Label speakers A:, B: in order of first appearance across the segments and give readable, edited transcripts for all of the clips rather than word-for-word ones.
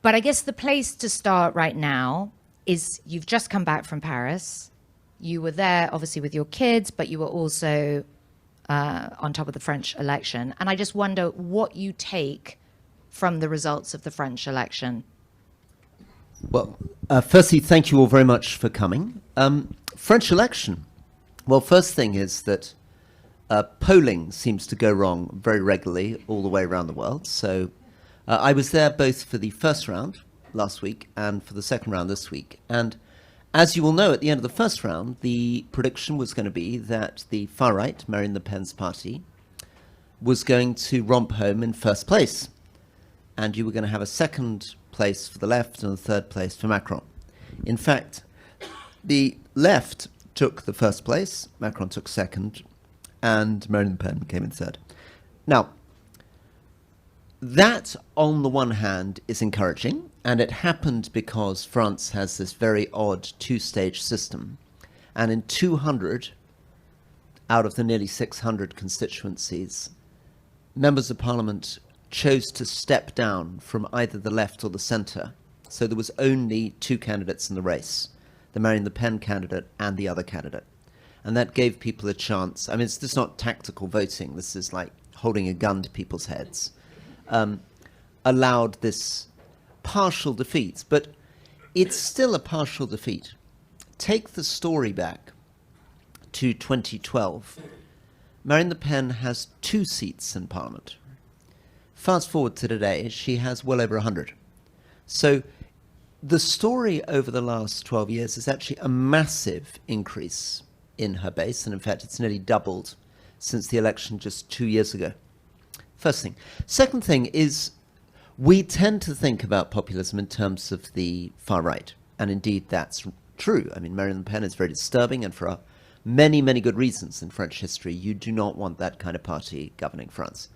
A: But I guess the place to start right now is you've just come back from Paris. You were there, obviously, with your kids, but you were also on top of the French election. And I just wonder what you take from the results of the French election.
B: Well, firstly, thank you all very much for coming. French election. Well, first thing is that polling seems to go wrong very regularly all the way around the world. So I was there both for the first round last week and for the second round this week. And as you will know, at the end of the first round, the prediction was going to be that the far right, Marine Le Pen's party, was going to romp home in first place. And you were going to have a second place for the left and a third place for Macron. In fact, the left took the first place, Macron took second, and Marine Le Pen came in third. Now, that, on the one hand, is encouraging, and it happened because France has this very odd two-stage system. And in 200 out of the nearly 600 constituencies, members of parliament chose to step down from either the left or the centre. So there was only two candidates in the race, the Marine Le Pen candidate and the other candidate. And that gave people a chance. I mean, this is not tactical voting. This is like holding a gun to people's heads. Allowed this partial defeat, but it's still a partial defeat. Take the story back to 2012. Marine Le Pen has 2 seats in parliament. Fast forward to today, she has well over 100. So the story over the last 12 years is actually a massive increase in her base, and in fact it's nearly doubled since the election just 2 years ago. First thing. Second thing is we tend to think about populism in terms of the far right, and indeed that's true. I mean, Marine Le Pen is very disturbing, and for many, many good reasons in French history. You do not want that kind of party governing France.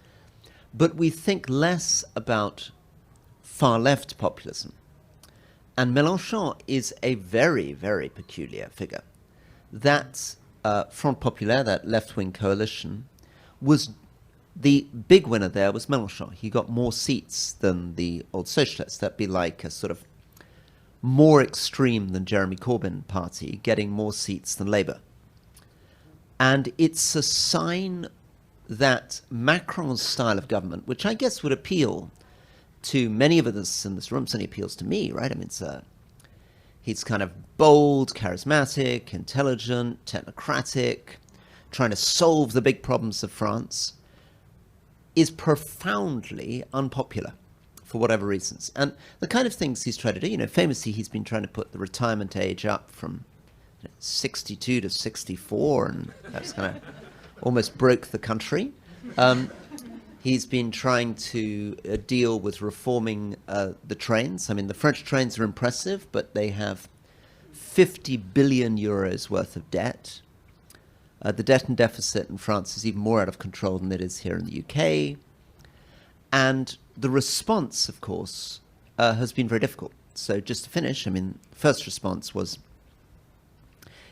B: But we think less about far-left populism. And Mélenchon is a very, very peculiar figure. That Front Populaire, that left-wing coalition, was the big winner there was Mélenchon. He got more seats than the old socialists. That'd be like a sort of more extreme than Jeremy Corbyn party, getting more seats than Labour. And it's a sign that Macron's style of government, which I guess would appeal to many of us in this room, certainly appeals to me, right? I mean, he's kind of bold, charismatic, intelligent, technocratic, trying to solve the big problems of France, is profoundly unpopular for whatever reasons. And the kind of things he's tried to do, famously he's been trying to put the retirement age up from 62 to 64, and that's kind of almost broke the country. He's been trying to deal with reforming the trains. I mean, the French trains are impressive, but they have 50 billion euros worth of debt. The debt and deficit in France is even more out of control than it is here in the UK. And the response, of course, has been very difficult. So just to finish, I mean, first response was,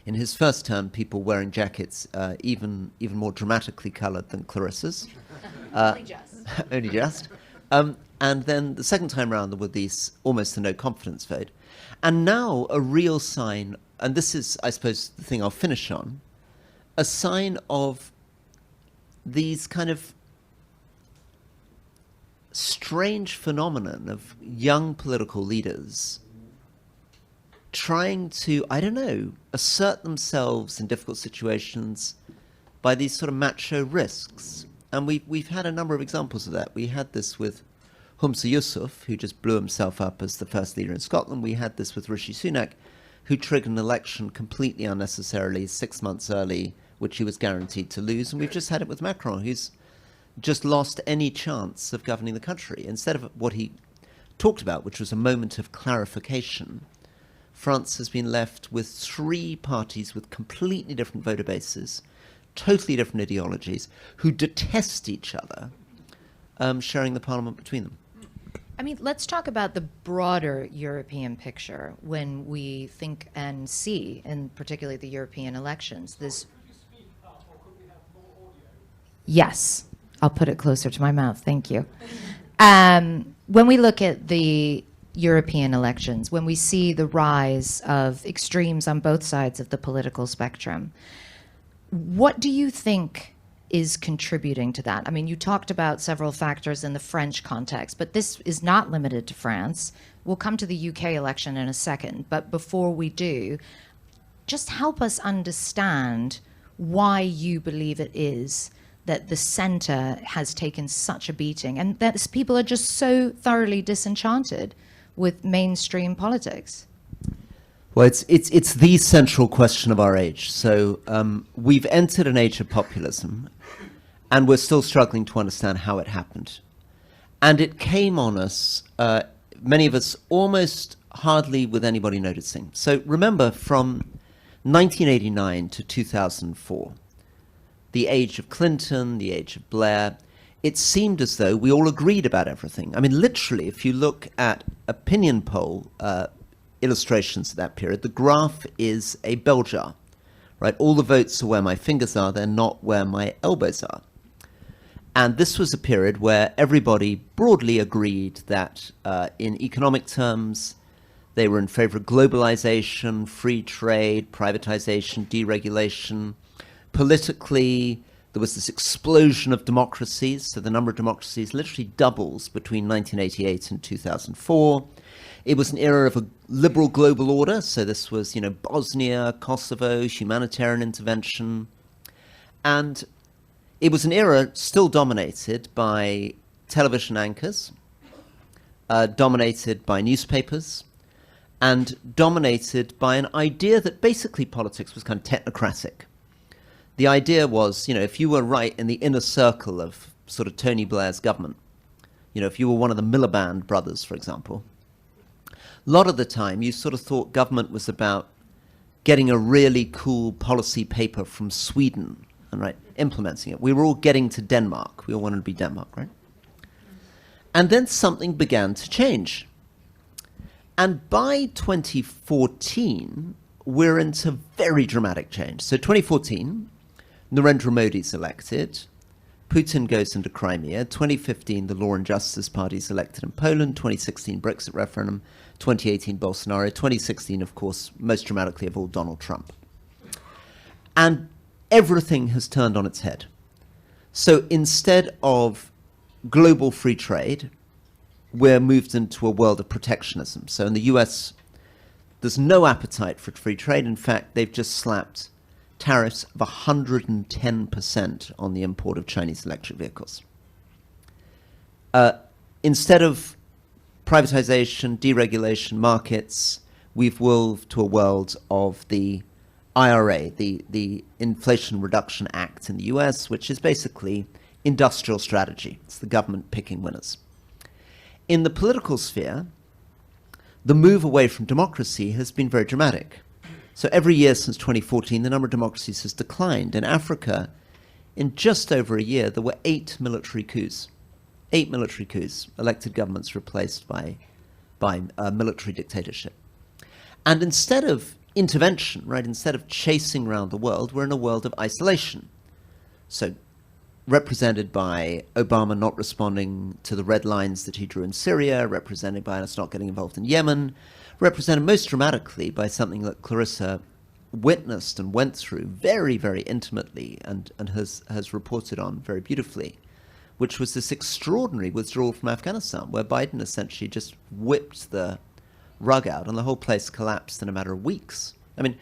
B: in his first term, people wearing jackets even more dramatically coloured than Clarissa's.
A: Only just.
B: Only just. And then the second time round, there were these almost a no-confidence vote. And now a real sign, and this is, I suppose, the thing I'll finish on, a sign of these kind of strange phenomenon of young political leaders trying to, I don't know, assert themselves in difficult situations by these sort of macho risks. And we've had a number of examples of that. We had this with Humza Yousaf, who just blew himself up as the first leader in Scotland. We had this with Rishi Sunak, who triggered an election completely unnecessarily 6 months early, which he was guaranteed to lose. And we've just had it with Macron, who's just lost any chance of governing the country. Instead of what he talked about, which was a moment of clarification, France has been left with 3 parties with completely different voter bases, totally different ideologies, who detest each other, sharing the parliament between them.
A: I mean, let's talk about the broader European picture when we think and see, and particularly the European elections. Yes, I'll put it closer to my mouth. Thank you. When we look at the European elections, when we see the rise of extremes on both sides of the political spectrum, what do you think is contributing to that? I mean, you talked about several factors in the French context, but this is not limited to France. We'll come to the UK election in a second, but before we do, just help us understand why you believe it is that the center has taken such a beating and that people are just so thoroughly disenchanted with mainstream politics.
B: Well, it's the central question of our age. So we've entered an age of populism, and we're still struggling to understand how it happened. And it came on us, many of us, almost hardly with anybody noticing. So remember, from 1989 to 2004, the age of Clinton, the age of Blair, it seemed as though we all agreed about everything. I mean, literally, if you look at opinion poll illustrations of that period, the graph is a bell jar, right? All the votes are where my fingers are, they're not where my elbows are. And this was a period where everybody broadly agreed that in economic terms, they were in favor of globalization, free trade, privatization, deregulation. Politically, there was this explosion of democracies, so the number of democracies literally doubles between 1988 and 2004. It was an era of a liberal global order, so this was, Bosnia, Kosovo, humanitarian intervention. And it was an era still dominated by television anchors, dominated by newspapers, and dominated by an idea that basically politics was kind of technocratic. The idea was, if you were right in the inner circle of sort of Tony Blair's government, if you were one of the Miliband brothers, for example, a lot of the time you sort of thought government was about getting a really cool policy paper from Sweden and implementing it. We were all getting to Denmark. We all wanted to be Denmark, right? And then something began to change. And by 2014, we're into very dramatic change. So 2014, Narendra Modi's elected. Putin goes into Crimea. 2015, the Law and Justice Party is elected in Poland. 2016, Brexit referendum. 2018, Bolsonaro. 2016, of course, most dramatically of all, Donald Trump. And everything has turned on its head. So instead of global free trade, we're moved into a world of protectionism. So in the US, there's no appetite for free trade. In fact, they've just slapped tariffs of 110% on the import of Chinese electric vehicles. Instead of privatization, deregulation, markets, we've moved to a world of the IRA, the Inflation Reduction Act in the US, which is basically industrial strategy. It's the government picking winners. In the political sphere, the move away from democracy has been very dramatic. So every year since 2014, the number of democracies has declined. In Africa, in just over a year, there were 8 military coups. 8 military coups, elected governments replaced by military dictatorship. And instead of intervention, instead of chasing around the world, we're in a world of isolation. So represented by Obama not responding to the red lines that he drew in Syria, represented by us not getting involved in Yemen, represented most dramatically by something that Clarissa witnessed and went through very, very intimately and has reported on very beautifully, which was this extraordinary withdrawal from Afghanistan, where Biden essentially just whipped the rug out and the whole place collapsed in a matter of weeks. I mean,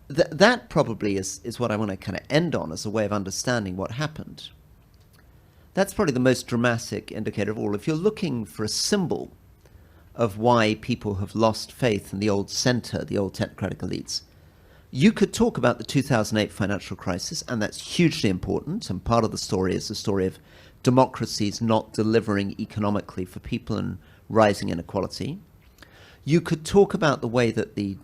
B: that probably is what I want to kind of end on as a way of understanding what happened. That's probably the most dramatic indicator of all. If you're looking for a symbol of why people have lost faith in the old center, the old technocratic elites, you could talk about the 2008 financial crisis, and that's hugely important, and part of the story is the story of democracies not delivering economically for people and rising inequality. You could talk about the way that the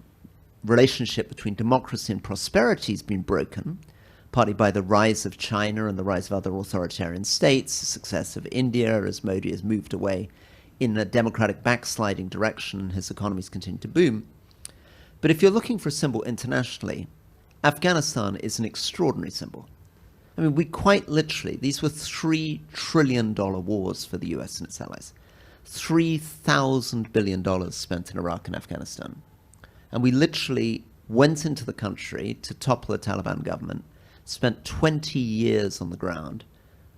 B: relationship between democracy and prosperity has been broken, partly by the rise of China and the rise of other authoritarian states, the success of India as Modi has moved away in a democratic backsliding direction and his economies continue to boom. But if you're looking for a symbol internationally, Afghanistan is an extraordinary symbol. I mean, we quite literally, these were $3 trillion wars for the US and its allies. $3,000 billion spent in Iraq and Afghanistan. And we literally went into the country to topple the Taliban government, spent 20 years on the ground,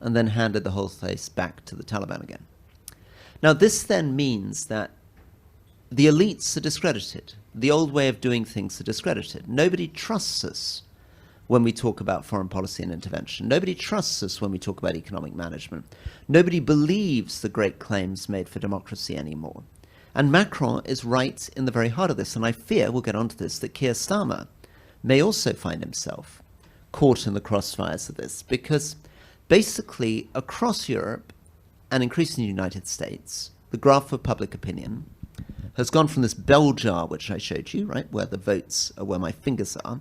B: and then handed the whole place back to the Taliban again. Now, this then means that the elites are discredited. The old way of doing things are discredited. Nobody trusts us when we talk about foreign policy and intervention. Nobody trusts us when we talk about economic management. Nobody believes the great claims made for democracy anymore. And Macron is right in the very heart of this. And I fear, we'll get onto this, that Keir Starmer may also find himself caught in the crossfires of this, because basically across Europe and increasingly the United States, the graph of public opinion has gone from this bell jar, which I showed you, right, where the votes are where my fingers are,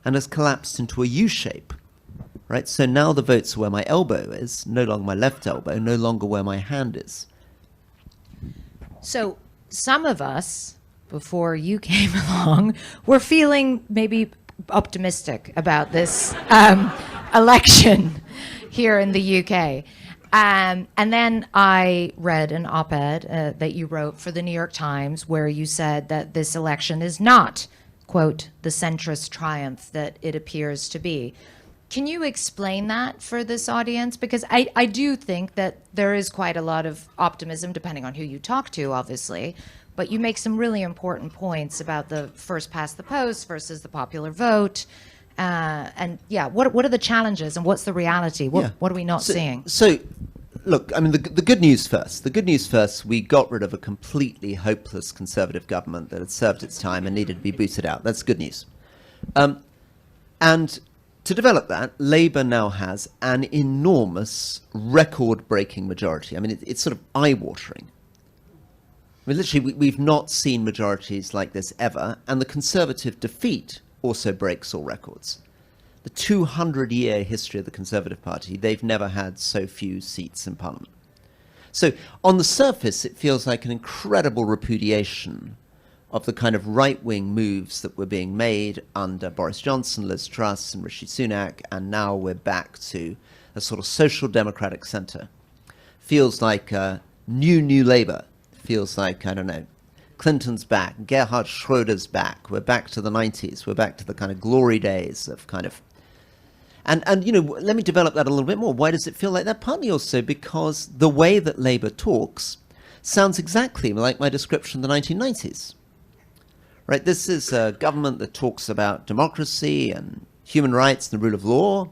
B: and has collapsed into a U shape, right? So now the votes are where my elbow is, no longer my left elbow, no longer where my hand is.
A: So some of us, before you came along, were feeling maybe optimistic about this election here in the UK. And then I read an op-ed that you wrote for the New York Times where you said that this election is not, quote, the centrist triumph that it appears to be. Can you explain that for this audience? Because I do think that there is quite a lot of optimism, depending on who you talk to, obviously. But you make some really important points about the first past the post versus the popular vote. And yeah, what are the challenges and what's the reality? What are we not seeing?
B: So, look, I mean, the good news first. The good news first, we got rid of a completely hopeless Conservative government that had served its time and needed to be booted out. That's good news. And to develop that, Labour now has an enormous, record-breaking majority. I mean, it's sort of eye-watering. I mean, literally, we've not seen majorities like this ever, and the Conservative defeat also breaks all records. The 200-year history of the Conservative Party, they've never had so few seats in Parliament. So on the surface, it feels like an incredible repudiation of the kind of right-wing moves that were being made under Boris Johnson, Liz Truss, and Rishi Sunak, and now we're back to a sort of social democratic centre. Feels like new Labour. Feels like, I don't know, Clinton's back, Gerhard Schröder's back, we're back to the 90s, we're back to the kind of glory days of kind of... And you know, let me develop that a little bit more. Why does it feel like that? Partly also because the way that Labour talks sounds exactly like my description of the 1990s. Right, this is a government that talks about democracy and human rights and the rule of law.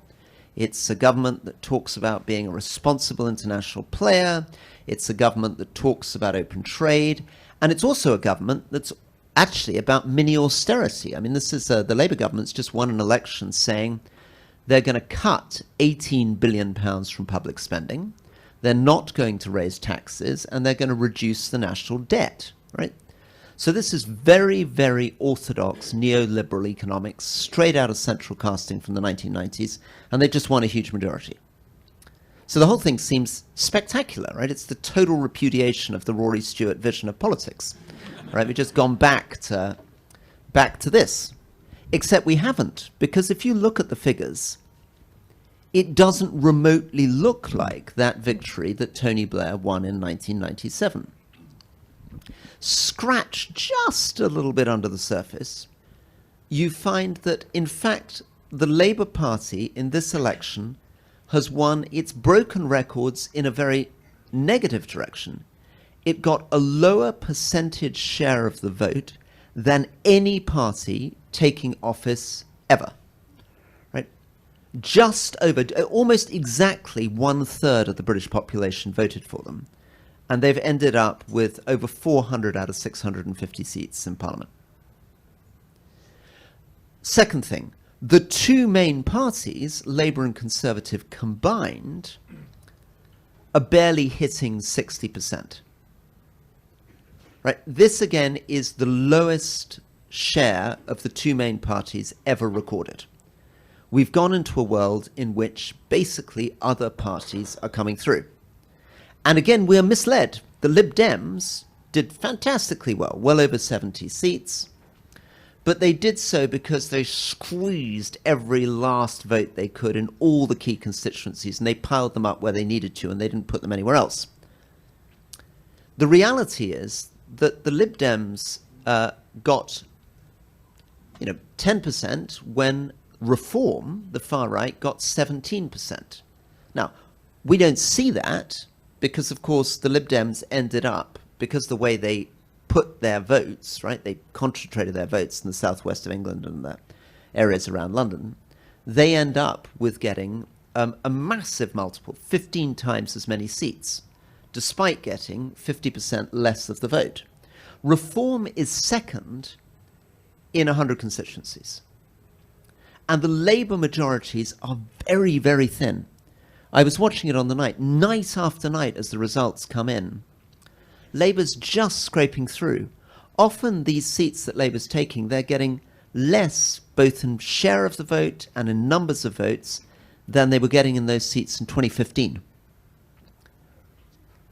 B: It's a government that talks about being a responsible international player. It's a government that talks about open trade. And it's also a government that's actually about mini austerity. I mean, this is the Labour government's just won an election saying they're going to cut £18 billion from public spending. They're not going to raise taxes, and they're going to reduce the national debt, right? So this is very, very orthodox neoliberal economics, straight out of central casting from the 1990s, and they just won a huge majority. So the whole thing seems spectacular, right? It's the total repudiation of the Rory Stewart vision of politics, right? We've just gone back to this. Except we haven't, because if you look at the figures, it doesn't remotely look like that victory that Tony Blair won in 1997. Scratch just a little bit under the surface, you find that, in fact, the Labour Party in this election has won its broken records in a very negative direction. It got a lower percentage share of the vote than any party taking office ever, right? Just over, almost exactly 1/3 of the British population voted for them. And they've ended up with over 400 out of 650 seats in Parliament. Second thing, the two main parties, Labour and Conservative combined, are barely hitting 60%. Right? This, again, is the lowest share of the two main parties ever recorded. We've gone into a world in which basically other parties are coming through. And again, we're misled. The Lib Dems did fantastically well over 70 seats, but they did so because they squeezed every last vote they could in all the key constituencies, and they piled them up where they needed to, and they didn't put them anywhere else. The reality is that the Lib Dems got 10% when Reform, the far right, got 17%. Now, we don't see that because, of course, the Lib Dems ended up, because the way they put their votes, right, they concentrated their votes in the southwest of England and the areas around London, they end up with getting a massive multiple, 15 times as many seats, despite getting 50% less of the vote. Reform is second in 100 constituencies. And the Labour majorities are very, very thin. I was watching it on the night after night as the results come in. Labour's just scraping through. Often these seats that Labour's taking, they're getting less, both in share of the vote and in numbers of votes, than they were getting in those seats in 2015.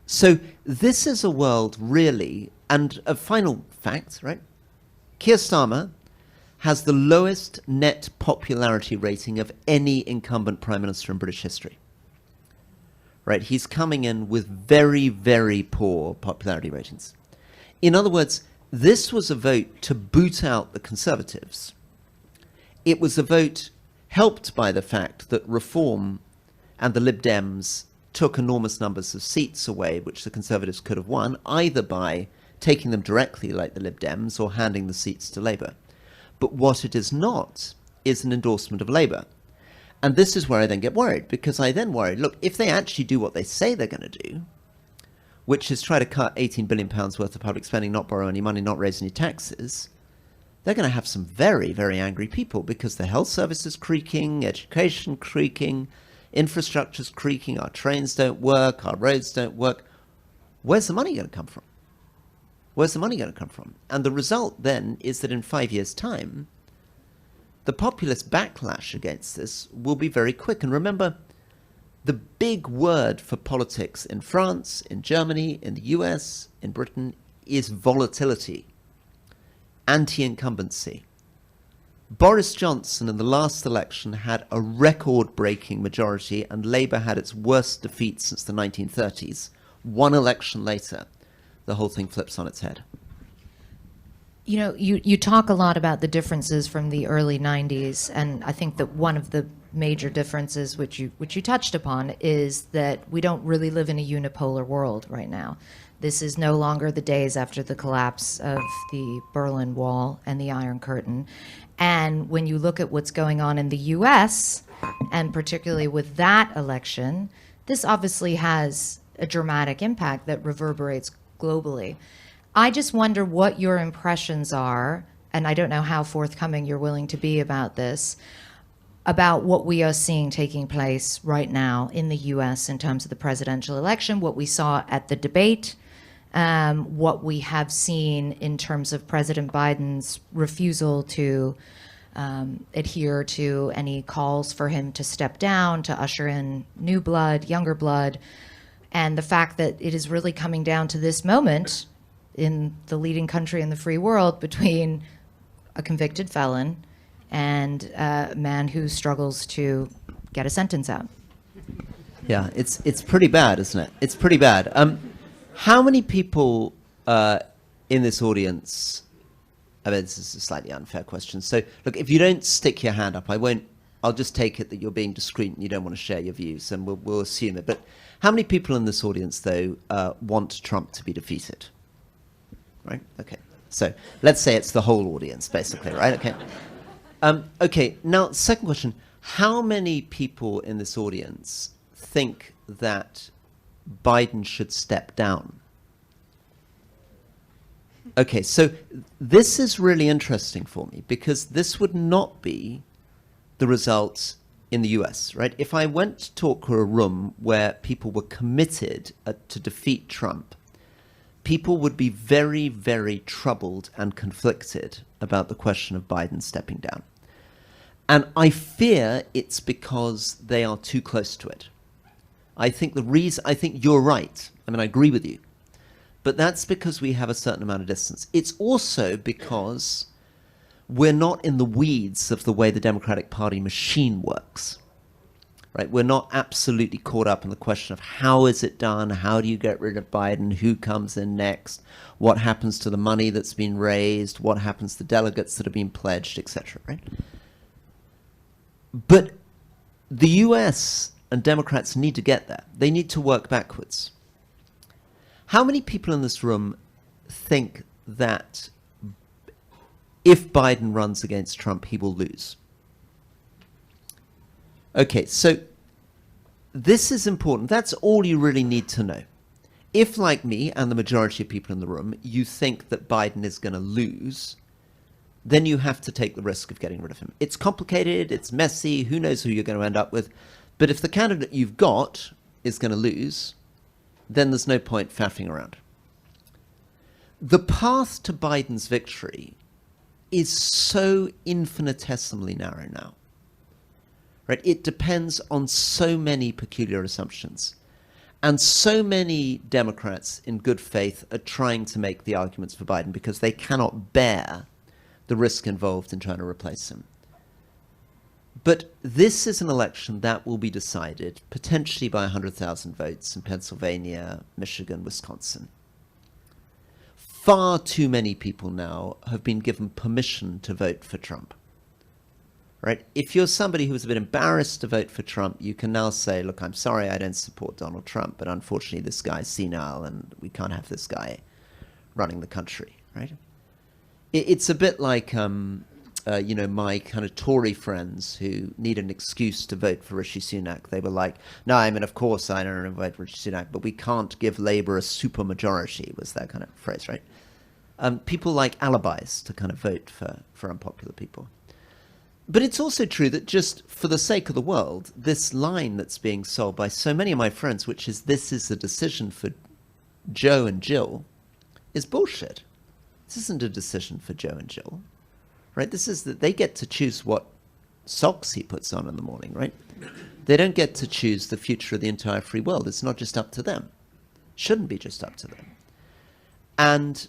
B: So this is a world really, and a final fact, right? Keir Starmer has the lowest net popularity rating of any incumbent Prime Minister in British history. Right? He's coming in with very, very poor popularity ratings. In other words, this was a vote to boot out the Conservatives. It was a vote helped by the fact that Reform and the Lib Dems took enormous numbers of seats away, which the Conservatives could have won, either by taking them directly like the Lib Dems or handing the seats to Labour. But what it is not is an endorsement of Labour. And this is where I then get worried, because I then worry, look, if they actually do what they say they're going to do, which is try to cut £18 billion worth of public spending, not borrow any money, not raise any taxes, they're going to have some very, very angry people, because the health service is creaking, education creaking, infrastructure's creaking, our trains don't work, our roads don't work. Where's the money going to come from? Where's the money going to come from? And the result then is that in 5 years' time, the populist backlash against this will be very quick. And remember, the big word for politics in France, in Germany, in the US, in Britain is volatility, anti-incumbency. Boris Johnson in the last election had a record-breaking majority, and Labour had its worst defeat since the 1930s. One election later, the whole thing flips on its head.
A: You know, you talk a lot about the differences from the early 90s, and I think that one of the major differences which you touched upon is that we don't really live in a unipolar world right now. This is no longer the days after the collapse of the Berlin Wall and the Iron Curtain. And when you look at what's going on in the US, and particularly with that election, this obviously has a dramatic impact that reverberates globally. I just wonder what your impressions are, and I don't know how forthcoming you're willing to be about this, about what we are seeing taking place right now in the US in terms of the presidential election, what we saw at the debate, what we have seen in terms of President Biden's refusal to adhere to any calls for him to step down, to usher in new blood, younger blood, and the fact that it is really coming down to this moment in the leading country in the free world between a convicted felon and a man who struggles to get a sentence out.
B: Yeah, it's pretty bad, isn't it? It's pretty bad. How many people in this audience, I mean, this is a slightly unfair question. So, look, if you don't stick your hand up, I'll just take it that you're being discreet and you don't want to share your views, and we'll assume it. But how many people in this audience, though, want Trump to be defeated? Right? Okay. So let's say it's the whole audience, basically, right? Okay. Okay. Now, second question. How many people in this audience think that Biden should step down? Okay. So this is really interesting for me, because this would not be the results in the US, right? If I went to talk to a room where people were committed to defeat Trump, people would be very, very troubled and conflicted about the question of Biden stepping down. And I fear it's because they are too close to it. I think you're right. I mean, I agree with you. But that's because we have a certain amount of distance. It's also because we're not in the weeds of the way the Democratic Party machine works. right? We're not absolutely caught up in the question of how is it done? How do you get rid of Biden? Who comes in next? What happens to the money that's been raised? What happens to delegates that have been pledged, etc., right? But the US and Democrats need to get there. They need to work backwards. How many people in this room think that if Biden runs against Trump, he will lose? Okay, so this is important. That's all you really need to know. If, like me and the majority of people in the room, you think that Biden is going to lose, then you have to take the risk of getting rid of him. It's complicated, it's messy, who knows who you're going to end up with. But if the candidate you've got is going to lose, then there's no point faffing around. The path to Biden's victory is so infinitesimally narrow now. Right? It depends on so many peculiar assumptions. And so many Democrats in good faith are trying to make the arguments for Biden because they cannot bear the risk involved in trying to replace him. But this is an election that will be decided potentially by 100,000 votes in Pennsylvania, Michigan, Wisconsin. Far too many people now have been given permission to vote for Trump. Right? If you're somebody who was a bit embarrassed to vote for Trump, you can now say, look, I'm sorry I don't support Donald Trump, but unfortunately this guy's senile and we can't have this guy running the country, right? It's a bit like, my kind of Tory friends who need an excuse to vote for Rishi Sunak. They were like, no, I mean, of course I don't vote for Rishi Sunak, but we can't give Labour a supermajority, was that kind of phrase, right? People like alibis to kind of vote for unpopular people. But it's also true that just for the sake of the world, this line that's being sold by so many of my friends, which is this is a decision for Joe and Jill, is bullshit. This isn't a decision for Joe and Jill, right? This is that they get to choose what socks he puts on in the morning, right? They don't get to choose the future of the entire free world. It's not just up to them. Shouldn't be just up to them. And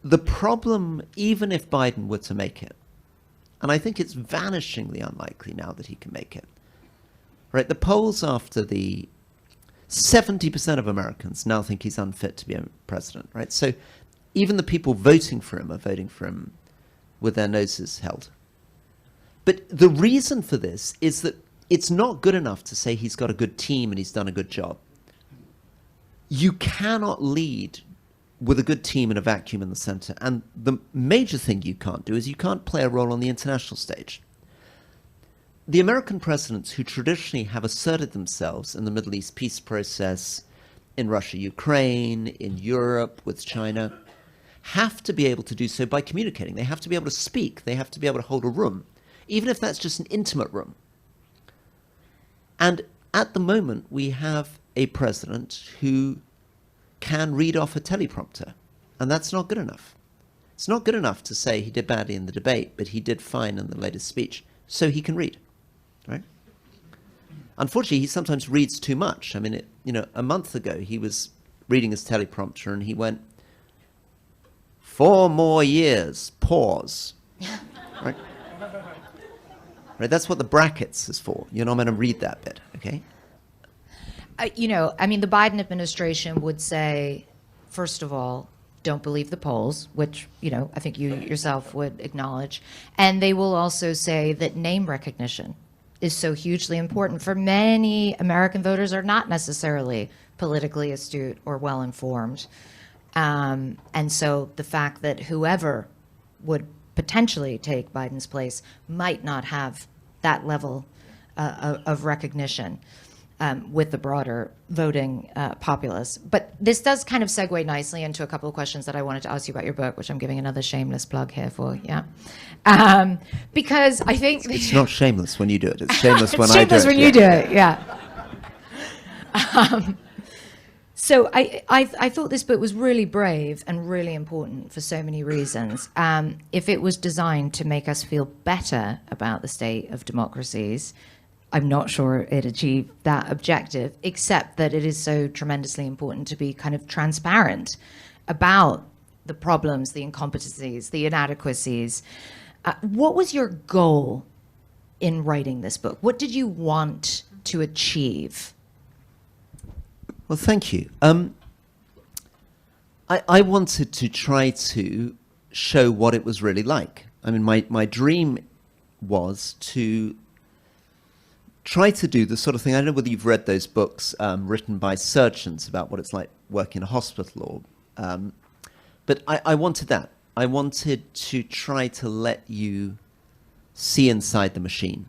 B: the problem, even if Biden were to make it, and I think it's vanishingly unlikely now that he can make it, right? The polls after the 70% of Americans now think he's unfit to be a president, right? So even the people voting for him are voting for him with their noses held. But the reason for this is that it's not good enough to say he's got a good team and he's done a good job. You cannot lead with a good team in a vacuum in the center. And the major thing you can't do is you can't play a role on the international stage. The American presidents who traditionally have asserted themselves in the Middle East peace process, in Russia, Ukraine, in Europe, with China, have to be able to do so by communicating. They have to be able to speak. They have to be able to hold a room, even if that's just an intimate room. And at the moment, we have a president who can read off a teleprompter, and that's not good enough. It's not good enough to say he did badly in the debate, but he did fine in the latest speech, so he can read, right? Unfortunately, he sometimes reads too much. I mean, a month ago, he was reading his teleprompter, and he went, 4 more years, pause, right? Right, that's what the brackets is for. You're not going to read that bit, okay?
A: The Biden administration would say, first of all, don't believe the polls, which, I think you yourself would acknowledge. And they will also say that name recognition is so hugely important for many American voters are not necessarily politically astute or well-informed. And so the fact that whoever would potentially take Biden's place might not have that level of recognition with the broader voting populace. But this does kind of segue nicely into a couple of questions that I wanted to ask you about your book, which I'm giving another shameless plug here for, yeah. Because I think...
B: It's not shameless when you do it. It's shameless when
A: it's
B: I do it.
A: Shameless when you do it, yeah. So I thought this book was really brave and really important for so many reasons. If it was designed to make us feel better about the state of democracies, I'm not sure it achieved that objective, except that it is so tremendously important to be kind of transparent about the problems, the incompetencies, the inadequacies. What was your goal in writing this book? What did you want to achieve?
B: Well, thank you. I wanted to try to show what it was really like. I mean, my dream was to try to do the sort of thing, I don't know whether you've read those books written by surgeons about what it's like working in a hospital, but I wanted that. I wanted to try to let you see inside the machine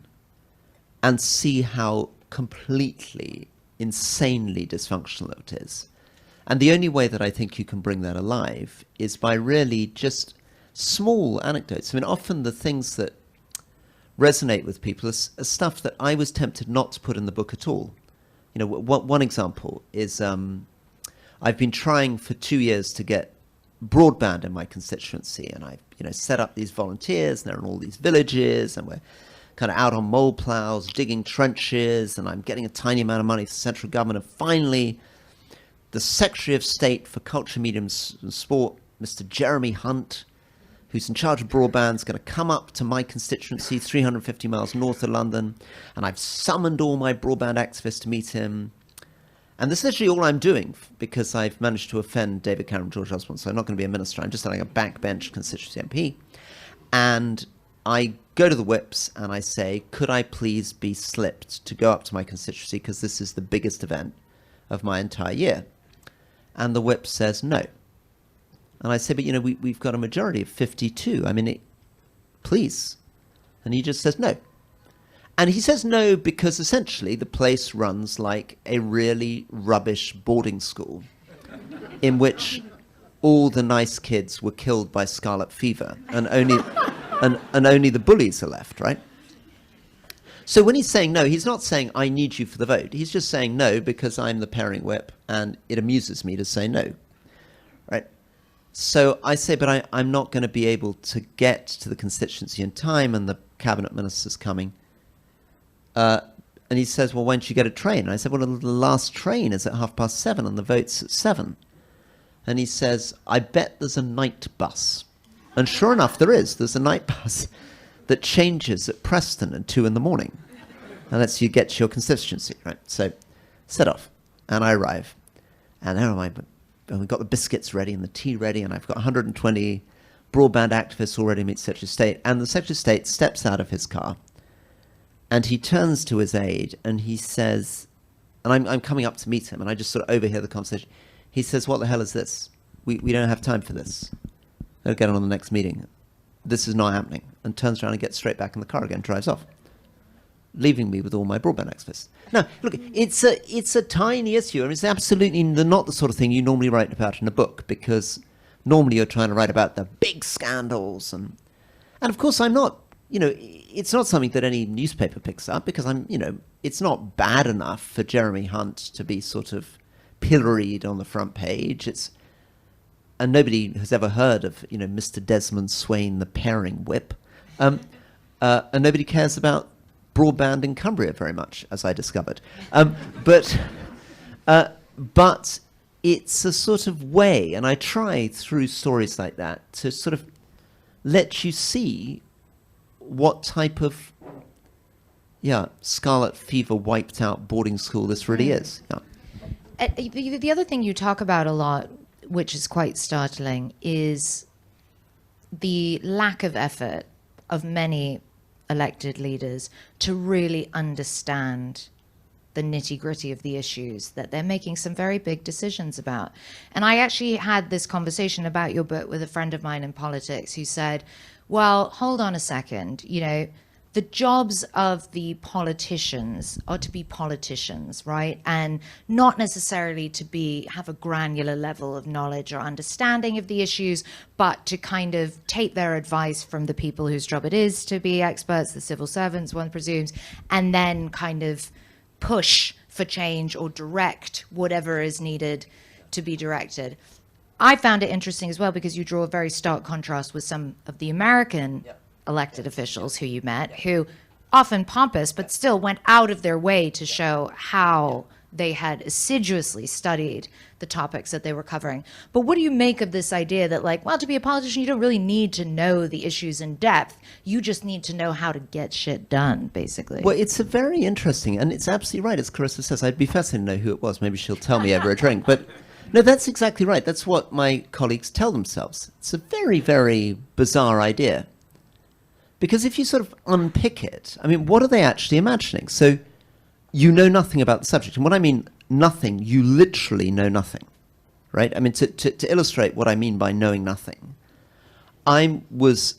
B: and see how completely, insanely dysfunctional it is. And the only way that I think you can bring that alive is by really just small anecdotes. I mean, often the things that resonate with people is stuff that I was tempted not to put in the book at all. You know, one example is I've been trying for 2 years to get broadband in my constituency, and I've set up these volunteers, and they're in all these villages, and we're kind of out on mole plows, digging trenches, and I'm getting a tiny amount of money from the central government, and finally the Secretary of State for Culture, Media and Sport, Mr. Jeremy Hunt, who's in charge of broadband, is going to come up to my constituency 350 miles north of London, and I've summoned all my broadband activists to meet him. And this is literally all I'm doing because I've managed to offend David Cameron, George Osborne, so I'm not going to be a minister. I'm just having a backbench constituency MP. And I go to the whips and I say, could I please be slipped to go up to my constituency because this is the biggest event of my entire year? And the whip says no. And I say, but we've got a majority of 52. I mean, please. And he just says no. And he says no because essentially the place runs like a really rubbish boarding school in which all the nice kids were killed by scarlet fever and only the bullies are left, right? So when he's saying no, he's not saying I need you for the vote. He's just saying no because I'm the pairing whip and it amuses me to say no, right? So I say, but I'm not going to be able to get to the constituency in time and the cabinet minister's coming. And he says, well, why don't you get a train? And I said, well, the last train is at 7:30 and the vote's at 7. And he says, I bet there's a night bus. And sure enough, there's a night bus that changes at Preston at 2 in the morning. And lets you get to your constituency, right? So set off. And I arrive. And there am I. And we've got the biscuits ready and the tea ready. And I've got 120 broadband activists already meet Secretary of State. And the Secretary of State steps out of his car. And he turns to his aide and he says, and I'm coming up to meet him and I just sort of overhear the conversation. He says, what the hell is this? We don't have time for this. They'll get on the next meeting. This is not happening. And turns around and gets straight back in the car again, drives off, leaving me with all my broadband activists. Now, look, it's a tiny issue. I mean, it's absolutely not the sort of thing you normally write about in a book because normally you're trying to write about the big scandals. And of course I'm not. It's not something that any newspaper picks up because it's not bad enough for Jeremy Hunt to be sort of pilloried on the front page. And nobody has ever heard of, Mr. Desmond Swain, the pairing whip. And nobody cares about broadband in Cumbria very much, as I discovered. But it's a sort of way, and I try through stories like that to sort of let you see what type of scarlet fever wiped out boarding school this really is.
A: The other thing you talk about a lot, which is quite startling, is the lack of effort of many elected leaders to really understand the nitty-gritty of the issues that they're making some very big decisions about. And I actually had this conversation about your book with a friend of mine in politics who said, well, hold on a second, the jobs of the politicians are to be politicians, right? And not necessarily to have a granular level of knowledge or understanding of the issues, but to kind of take their advice from the people whose job it is to be experts, the civil servants, one presumes, and then kind of push for change or direct whatever is needed to be directed. I found it interesting as well because you draw a very stark contrast with some of the American elected officials who you met, who often pompous, but still went out of their way to show how they had assiduously studied the topics that they were covering. But what do you make of this idea that, like, well, to be a politician, you don't really need to know the issues in depth. You just need to know how to get shit done, basically.
B: Well, it's a very interesting, and it's absolutely right, as Carissa says. I'd be fascinated to know who it was. Maybe she'll tell me over a drink. But no, that's exactly right. That's what my colleagues tell themselves. It's a very, very bizarre idea. Because if you sort of unpick it, I mean, what are they actually imagining? So you know nothing about the subject. And when I mean nothing, you literally know nothing, right? I mean, to illustrate what I mean by knowing nothing, I was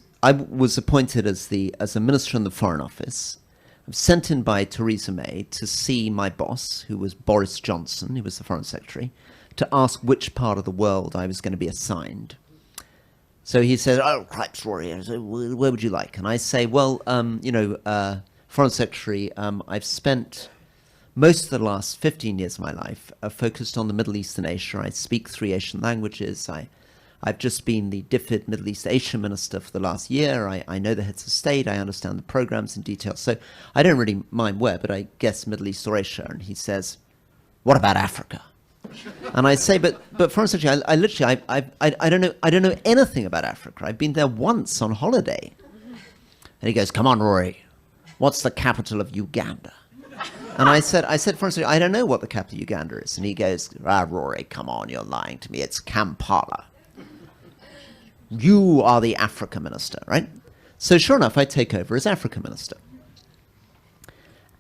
B: appointed as a minister in the Foreign Office. I was sent in by Theresa May to see my boss, who was Boris Johnson, who was the Foreign Secretary, to ask which part of the world I was going to be assigned. So he said, "Oh, cripes, Rory, where would you like?" And I say, "Well, Foreign Secretary, I've spent most of the last 15 years of my life focused on the Middle East and Asia. I speak 3 Asian languages. I've just been the DFID Middle East Asia Minister for the last year. I know the heads of state. I understand the programs in detail. So I don't really mind where, but I guess Middle East or Asia." And he says, "What about Africa?" And I say, but Foreign Secretary, I literally, I don't know anything about Africa. I've been there once on holiday. And he goes, "Come on, Rory, what's the capital of Uganda?" And I said, Foreign Secretary, "I don't know what the capital of Uganda is." And he goes, "Rory, come on, you're lying to me. It's Kampala. You are the Africa minister," right? So sure enough, I take over as Africa minister.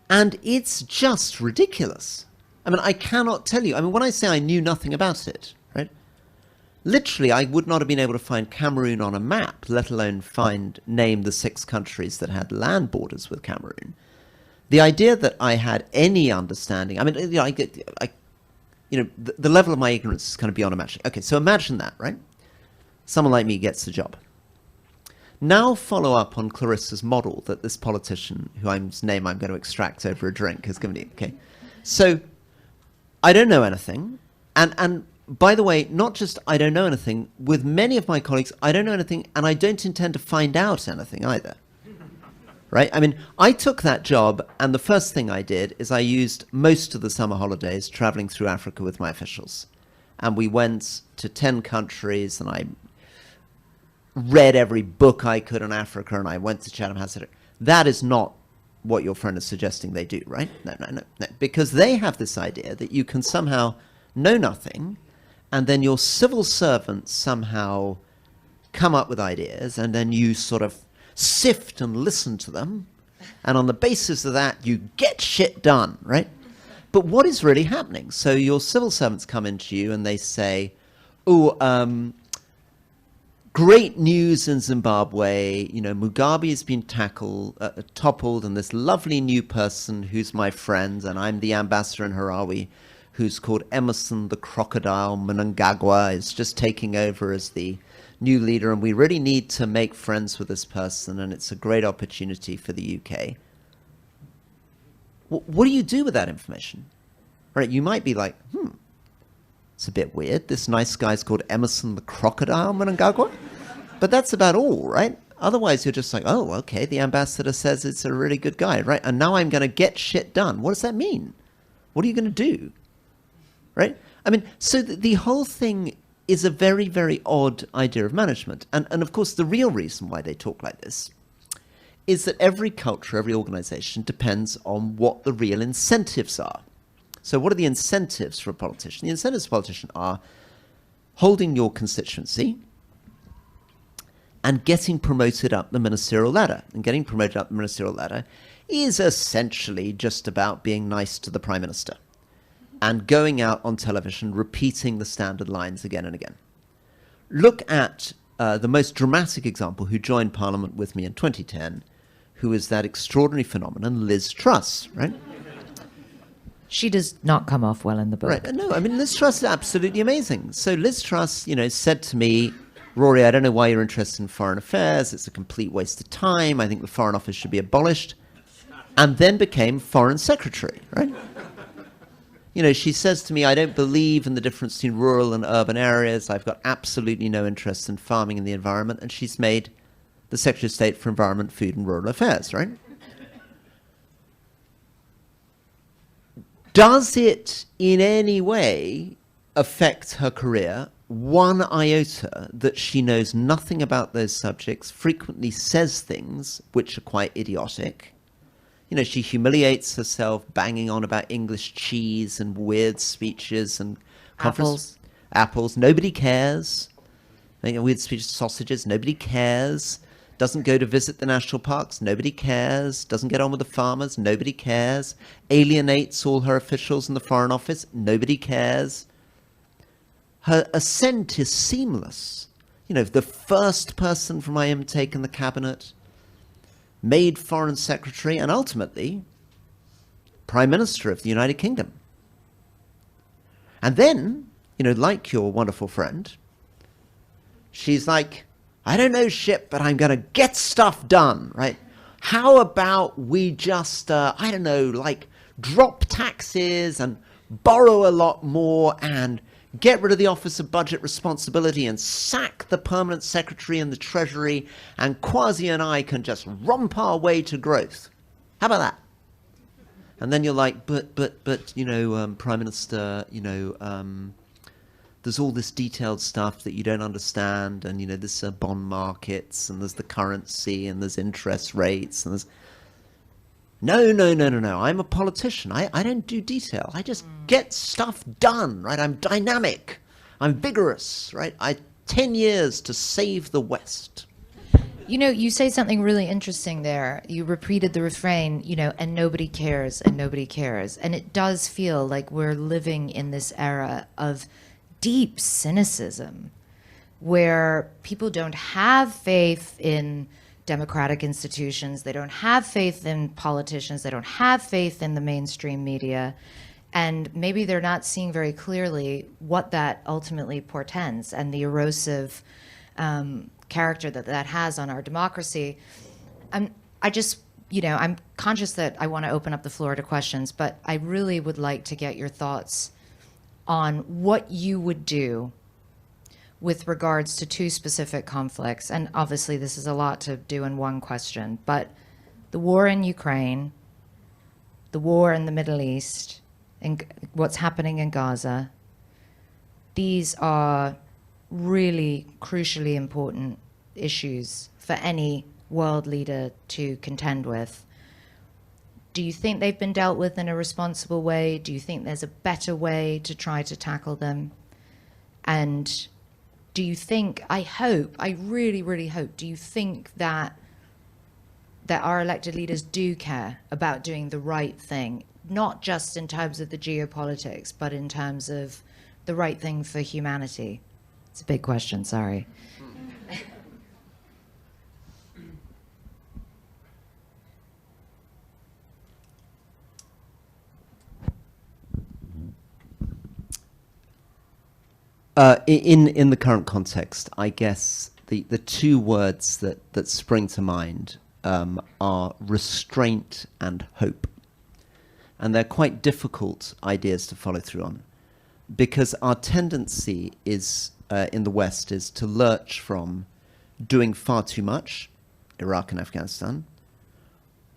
B: And it's just ridiculous. I mean, I cannot tell you. I mean, when I say I knew nothing about it, right? Literally, I would not have been able to find Cameroon on a map, let alone name the 6 countries that had land borders with Cameroon. The idea that I had any understanding, I mean, the level of my ignorance is kind of beyond imagining. Okay, so imagine that, right? Someone like me gets the job. Now follow up on Clarissa's model that this politician, whose name I'm going to extract over a drink, has given me. Okay, so I don't know anything, and by the way, not just I don't know anything, with many of my colleagues, I don't know anything, and I don't intend to find out anything either. Right? I mean, I took that job, and the first thing I did is I used most of the summer holidays traveling through Africa with my officials. And we went to 10 countries, and I read every book I could on Africa, and I went to Chatham House. That is not what your friend is suggesting they do, right? No. Because they have this idea that you can somehow know nothing, and then your civil servants somehow come up with ideas, and then you sort of sift and listen to them, and on the basis of that, you get shit done, right? But what is really happening? So your civil servants come into you, and they say, great news in Zimbabwe, Mugabe has been toppled, and this lovely new person who's my friend, and I'm the ambassador in Harare, who's called Emerson the Crocodile Mnangagwa, is just taking over as the new leader, and we really need to make friends with this person, and it's a great opportunity for the UK. What do you do with that information? Right? You might be like, it's a bit weird. This nice guy's called Emerson the Crocodile Mnangagwa. But that's about all, right? Otherwise, you're just like, oh, okay, the ambassador says it's a really good guy, right? And now I'm going to get shit done. What does that mean? What are you going to do? Right? I mean, so the whole thing is a very, very odd idea of management. And of course, the real reason why they talk like this is that every culture, every organization depends on what the real incentives are. So what are the incentives for a politician? The incentives for a politician are holding your constituency and getting promoted up the ministerial ladder. And getting promoted up the ministerial ladder is essentially just about being nice to the Prime Minister and going out on television repeating the standard lines again and again. Look at the most dramatic example who joined Parliament with me in 2010, who is that extraordinary phenomenon, Liz Truss, right?
A: She does not come off well in the book.
B: Right. No, I mean, Liz Truss is absolutely amazing. So Liz Truss, said to me, Rory, I don't know why you're interested in foreign affairs. It's a complete waste of time. I think the Foreign Office should be abolished. And then became Foreign Secretary, right? She says to me, I don't believe in the difference between rural and urban areas. I've got absolutely no interest in farming and the environment. And she's made the Secretary of State for Environment, Food and Rural Affairs, right? Does it in any way affect her career? One iota that she knows nothing about those subjects, frequently says things which are quite idiotic. You know, she humiliates herself banging on about English cheese and weird speeches and apples. Nobody cares. Weird speeches, sausages. Nobody cares. Doesn't go to visit the national parks. Nobody cares. Doesn't get on with the farmers. Nobody cares. Alienates all her officials in the Foreign Office. Nobody cares. Her ascent is seamless. You know, the first person from IM taken the cabinet, made Foreign Secretary, and ultimately Prime Minister of the United Kingdom. And then, you know, like your wonderful friend, she's like, I don't know shit, but I'm going to get stuff done, right? How about we just, I don't know, like drop taxes and borrow a lot more and get rid of the Office of Budget Responsibility and sack the permanent secretary and the Treasury, and Kwasi and I can just romp our way to growth. How about that? And then you're like, but, you know, Prime Minister, you know, there's all this detailed stuff that you don't understand, and, you know, there's bond markets, and there's the currency, and there's interest rates, and there's... No. I'm a politician. I don't do detail. I just get stuff done, right? I'm dynamic. I'm vigorous, right? 10 years to save the West.
A: You know, you say something really interesting there. You repeated the refrain, you know, and nobody cares, and nobody cares. And it does feel like we're living in this era of deep cynicism where people don't have faith in democratic institutions, they don't have faith in politicians, they don't have faith in the mainstream media, and maybe they're not seeing very clearly what that ultimately portends and the erosive character that has on our democracy. I just, you know, I'm conscious that I want to open up the floor to questions, but I really would like to get your thoughts on what you would do with regards to two specific conflicts. And obviously this is a lot to do in one question, but the war in Ukraine, the war in the Middle East, and what's happening in Gaza, these are really crucially important issues for any world leader to contend with. Do you think they've been dealt with in a responsible way? Do you think there's a better way to try to tackle them? And do you think, I really, really hope, do you think that our elected leaders do care about doing the right thing, not just in terms of the geopolitics, but in terms of the right thing for humanity? It's a big question, sorry.
B: In the current context, I guess the two words that spring to mind are restraint and hope. And they're quite difficult ideas to follow through on, because our tendency is, in the West, is to lurch from doing far too much, Iraq and Afghanistan,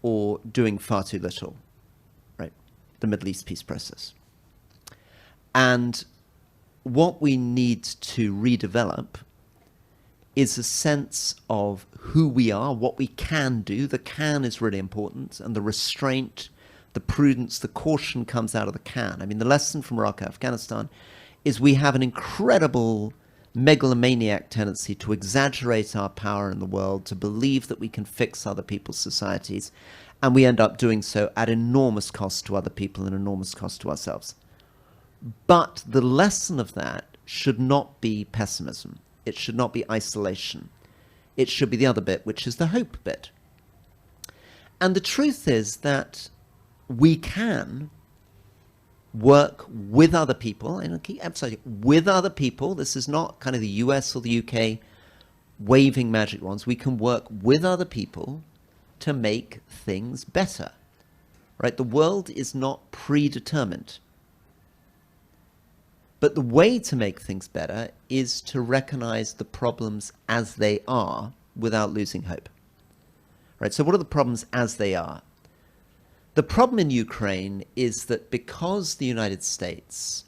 B: or doing far too little, right? The Middle East peace process. And what we need to redevelop is a sense of who we are, what we can do. The can is really important, and the restraint, the prudence, the caution comes out of the can. I mean, the lesson from Iraq and Afghanistan is we have an incredible megalomaniac tendency to exaggerate our power in the world, to believe that we can fix other people's societies, and we end up doing so at enormous cost to other people and enormous cost to ourselves. But the lesson of that should not be pessimism. It should not be isolation. It should be the other bit, which is the hope bit. And the truth is that we can work with other people, and I keep emphasizing with other people. This is not kind of the US or the UK waving magic wands. We can work with other people to make things better, right? The world is not predetermined. But the way to make things better is to recognize the problems as they are without losing hope. Right? So what are the problems as they are? The problem in Ukraine is that because the United States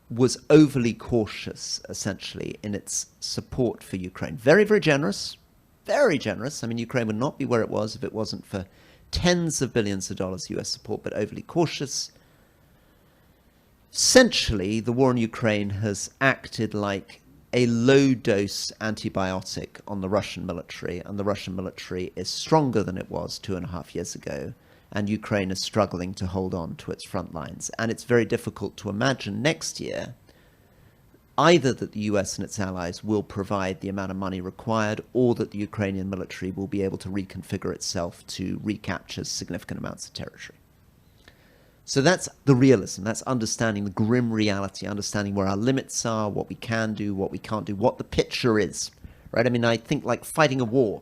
B: was overly cautious, essentially, in its support for Ukraine, very, very generous, very generous. I mean, Ukraine would not be where it was if it wasn't for tens of billions of dollars US support, but overly cautious. Essentially, the war in Ukraine has acted like a low-dose antibiotic on the Russian military, and the Russian military is stronger than it was 2.5 years ago, and Ukraine is struggling to hold on to its front lines. And it's very difficult to imagine next year either that the US and its allies will provide the amount of money required, or that the Ukrainian military will be able to reconfigure itself to recapture significant amounts of territory. So that's the realism. That's understanding the grim reality, understanding where our limits are, what we can do, what we can't do, what the picture is, right? I mean, I think like fighting a war,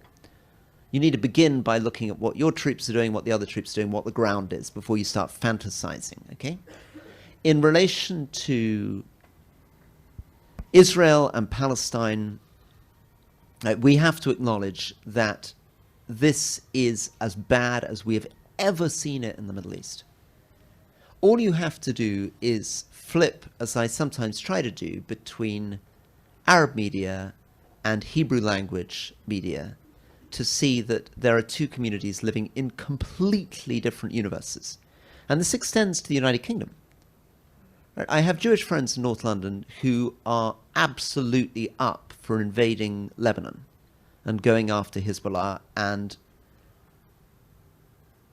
B: you need to begin by looking at what your troops are doing, what the other troops are doing, what the ground is, before you start fantasizing, okay? In relation to Israel and Palestine, we have to acknowledge that this is as bad as we have ever seen it in the Middle East. All you have to do is flip, as I sometimes try to do, between Arab media and Hebrew language media to see that there are two communities living in completely different universes. And this extends to the United Kingdom. I have Jewish friends in North London who are absolutely up for invading Lebanon and going after Hezbollah, and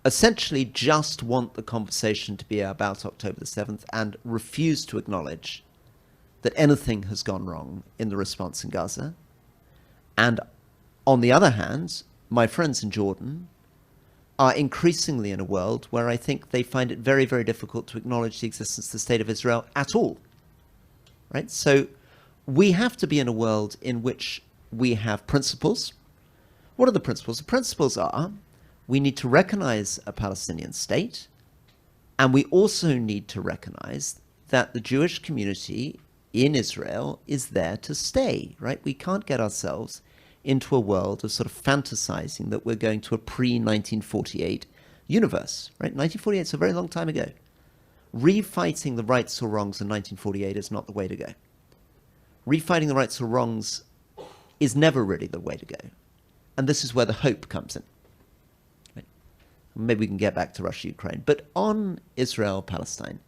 B: essentially just want the conversation to be about October the 7th and refuse to acknowledge that anything has gone wrong in the response in Gaza. And on the other hand, my friends in Jordan are increasingly in a world where I think they find it very, very difficult to acknowledge the existence of the State of Israel at all. Right? So we have to be in a world in which we have principles. What are the principles? The principles are we need to recognize a Palestinian state, and we also need to recognize that the Jewish community in Israel is there to stay, right? We can't get ourselves into a world of sort of fantasizing that we're going to a pre-1948 universe, right? 1948 is a very long time ago. Refighting the rights or wrongs in 1948 is not the way to go. Refighting the rights or wrongs is never really the way to go. And this is where the hope comes in. Right? Maybe we can get back to Russia, Ukraine. But on Israel, Palestine,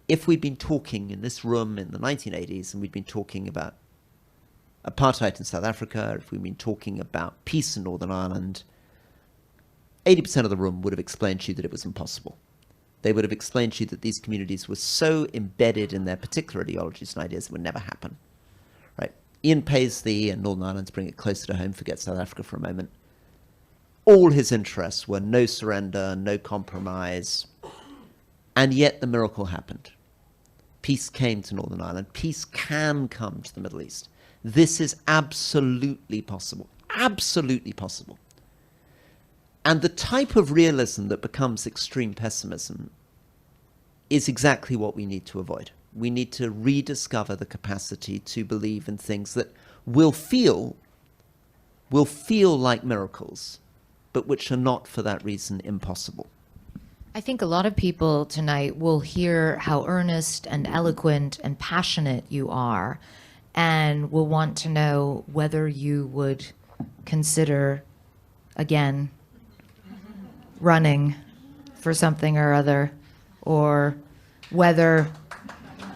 B: if we'd been talking in this room in the 1980s and we'd been talking about apartheid in South Africa, if we'd been talking about peace in Northern Ireland, 80% of the room would have explained to you that it was impossible. They would have explained to you that these communities were so embedded in their particular ideologies and ideas it would never happen. Right? Ian Paisley and Northern Ireland, to bring it closer to home, forget South Africa for a moment. All his interests were no surrender, no compromise, and yet the miracle happened. Peace came to Northern Ireland. Peace can come to the Middle East. This is absolutely possible. Absolutely possible. And the type of realism that becomes extreme pessimism is exactly what we need to avoid. We need to rediscover the capacity to believe in things that will feel like miracles, but which are not for that reason impossible.
A: I think a lot of people tonight will hear how earnest and eloquent and passionate you are, and will want to know whether you would consider, again, running for something or other, or whether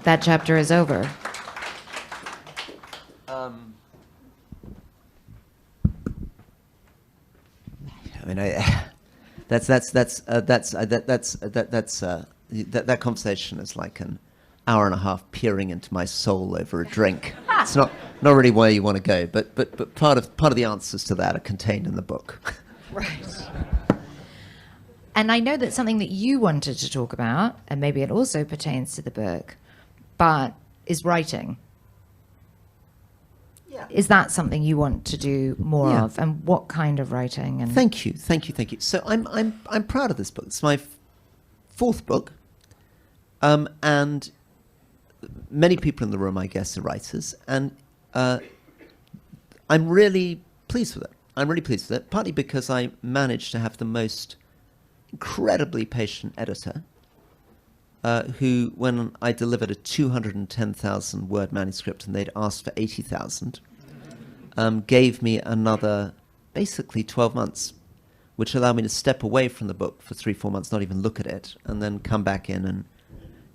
A: that chapter is over.
B: I mean, that conversation is like an hour and a half peering into my soul over a drink. It's not really where you want to go, but part of the answers to that are contained in the book.
A: Right. And I know that's something that you wanted to talk about, and maybe it also pertains to the book, but is writing. Yeah. Is that something you want to do more of, and what kind of writing? And
B: Thank you. So I'm proud of this book. It's my fourth book, and many people in the room, I guess, are writers, and I'm really pleased with it. I'm really pleased with it, partly because I managed to have the most incredibly patient editor who, when I delivered a 210,000 word manuscript and they'd asked for 80,000, gave me another basically 12 months, which allowed me to step away from the book for 3-4 months, not even look at it, and then come back in and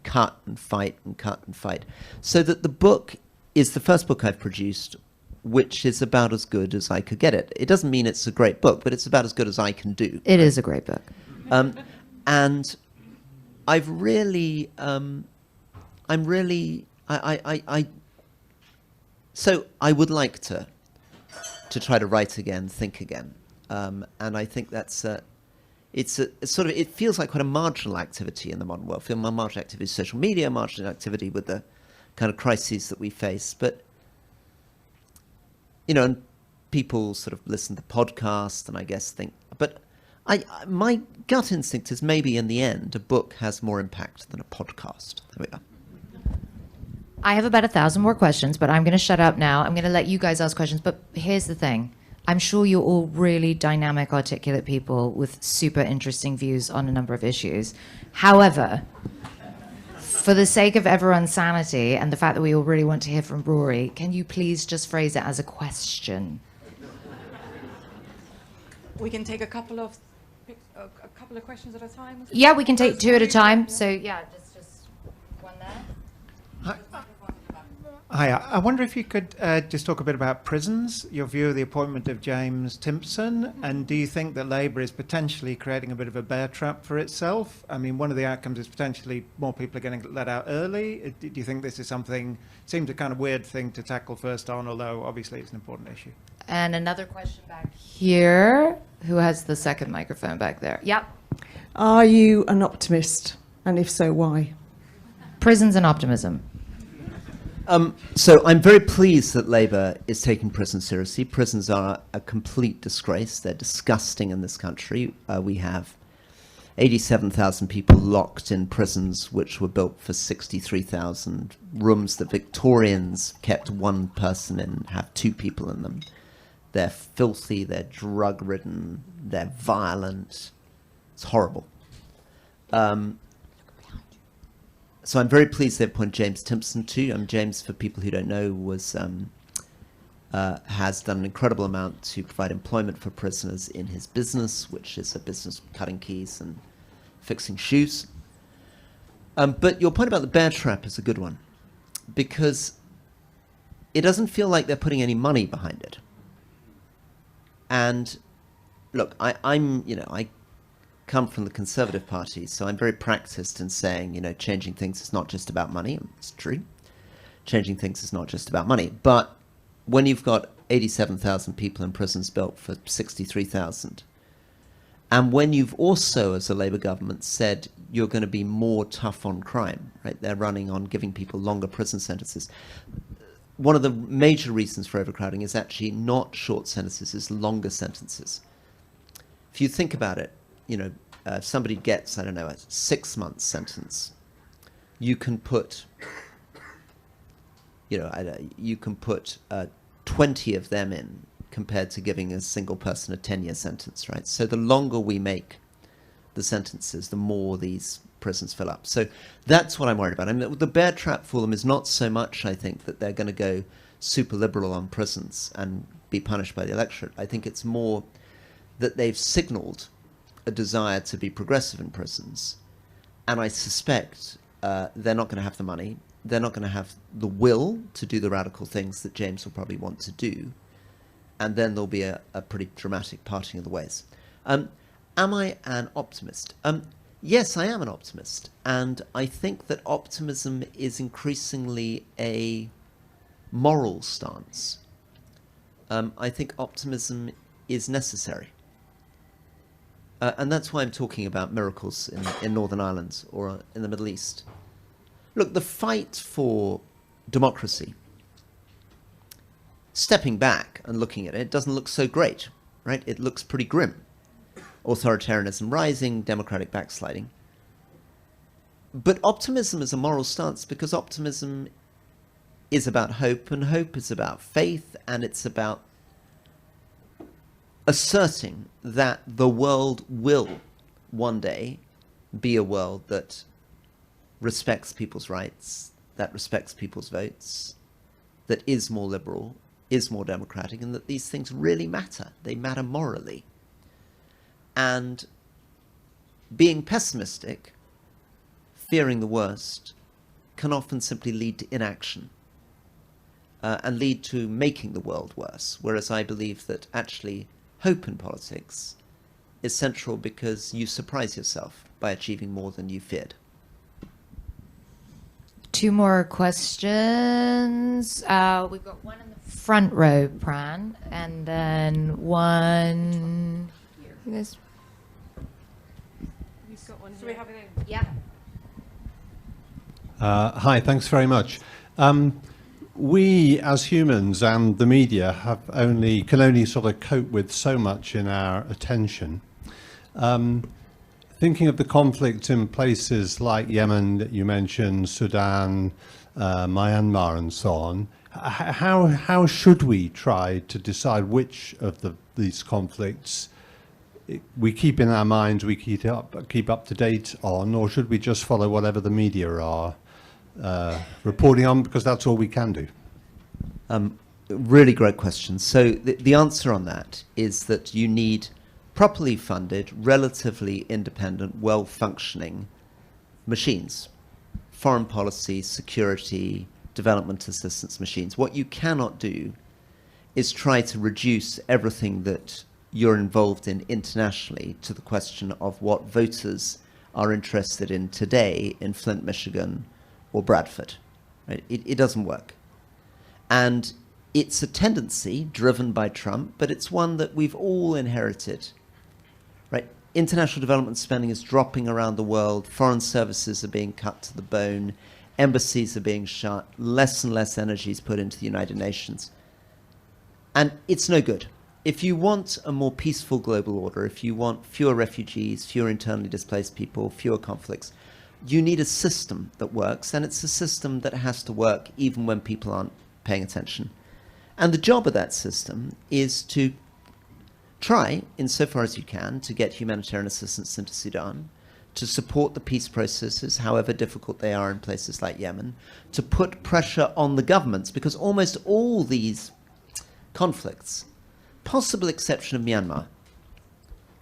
B: cut and fight and cut and fight. So that the book is the first book I've produced which is about as good as I could get it. It doesn't mean it's a great book, but it's about as good as I can do.
A: It is a great book.
B: And I've really, so I would like to try to write again, think again. And I think that's, it's sort of, it feels like quite a marginal activity in the modern world. My marginal activity is social media, marginal activity with the kind of crises that we face. But, you know, and people sort of listen to podcasts and I guess think, but my gut instinct is maybe in the end, a book has more impact than a podcast. There we go.
A: I have about 1,000 more questions, but I'm going to shut up now. I'm going to let you guys ask questions. But here's the thing. I'm sure you're all really dynamic, articulate people with super interesting views on a number of issues. However, for the sake of everyone's sanity and the fact that we all really want to hear from Rory, can you please just phrase it as a question?
C: We can take a couple of questions at a time.
A: Yeah, we can take 2 at a time. So yeah, just one there.
D: Hi, I wonder if you could just talk a bit about prisons, your view of the appointment of James Timpson, and do you think that Labour is potentially creating a bit of a bear trap for itself? I mean, one of the outcomes is potentially more people are getting let out early. Do you think this is something, seems a kind of weird thing to tackle first on, although obviously it's an important issue?
A: And another question back here. Who has the second microphone back there? Yep.
E: Are you an optimist? And if so, why?
A: Prisons and optimism.
B: So I'm very pleased that Labour is taking prisons seriously. Prisons are a complete disgrace. They're disgusting in this country. We have 87,000 people locked in prisons which were built for 63,000 rooms that Victorians kept one person in, have 2 people in them. They're filthy, they're drug-ridden, they're violent. It's horrible. So I'm very pleased they've appointed James Timpson too. James, for people who don't know, has done an incredible amount to provide employment for prisoners in his business, which is a business cutting keys and fixing shoes. But your point about the bear trap is a good one, because it doesn't feel like they're putting any money behind it. And look, I come from the Conservative Party, so I'm very practiced in saying, changing things is not just about money. It's true. Changing things is not just about money. But when you've got 87,000 people in prisons built for 63,000, and when you've also, as a Labour government, said you're going to be more tough on crime, right? They're running on giving people longer prison sentences. One of the major reasons for overcrowding is actually not short sentences, it's longer sentences. If you think about it, if somebody gets, a 6-month sentence, you can put, 20 of them in compared to giving a single person a 10-year sentence, right? So the longer we make the sentences, the more these prisons fill up. So that's what I'm worried about. The bear trap for them is not so much, I think, that they're going to go super liberal on prisons and be punished by the electorate. I think it's more that they've signalled a desire to be progressive in prisons, and I suspect they're not going to have the money, they're not going to have the will to do the radical things that James will probably want to do, and then there'll be a pretty dramatic parting of the ways. Am I an optimist? Yes, I am an optimist, and I think that optimism is increasingly a moral stance. I think optimism is necessary. And that's why I'm talking about miracles in Northern Ireland or in the Middle East. Look, the fight for democracy, stepping back and looking at it, doesn't look so great, right? It looks pretty grim. Authoritarianism rising, democratic backsliding. But optimism is a moral stance because optimism is about hope, and hope is about faith, and it's about asserting that the world will one day be a world that respects people's rights, that respects people's votes, that is more liberal, is more democratic, and that these things really matter. They matter morally. And being pessimistic, fearing the worst, can often simply lead to inaction and lead to making the world worse. Whereas I believe that actually hope in politics is central because you surprise yourself by achieving more than you feared.
A: 2 more questions. We've got one in the front row, Pran, and then one here.
F: Yes.
C: You've got one. So we have it in.
A: Yeah.
G: Hi, thanks very much. We as humans and the media can only sort of cope with so much in our attention. Thinking of the conflict in places like Yemen that you mentioned, Sudan, Myanmar and so on, how should we try to decide which of these conflicts we keep in our minds, we keep up to date on, or should we just follow whatever the media are reporting on, because that's all we can do?
B: Really great question. So the answer on that is that you need properly funded, relatively independent, well-functioning machines. Foreign policy, security, development assistance machines. What you cannot do is try to reduce everything that you're involved in internationally to the question of what voters are interested in today in Flint, Michigan, or Bradford. Right? It doesn't work. And it's a tendency driven by Trump, but it's one that we've all inherited. Right? International development spending is dropping around the world. Foreign services are being cut to the bone. Embassies are being shut. Less and less energy is put into the United Nations. And it's no good. If you want a more peaceful global order, if you want fewer refugees, fewer internally displaced people, fewer conflicts, you need a system that works, and it's a system that has to work even when people aren't paying attention. And the job of that system is to try, insofar as you can, to get humanitarian assistance into Sudan, to support the peace processes, however difficult they are in places like Yemen, to put pressure on the governments, because almost all these conflicts, possible exception of Myanmar,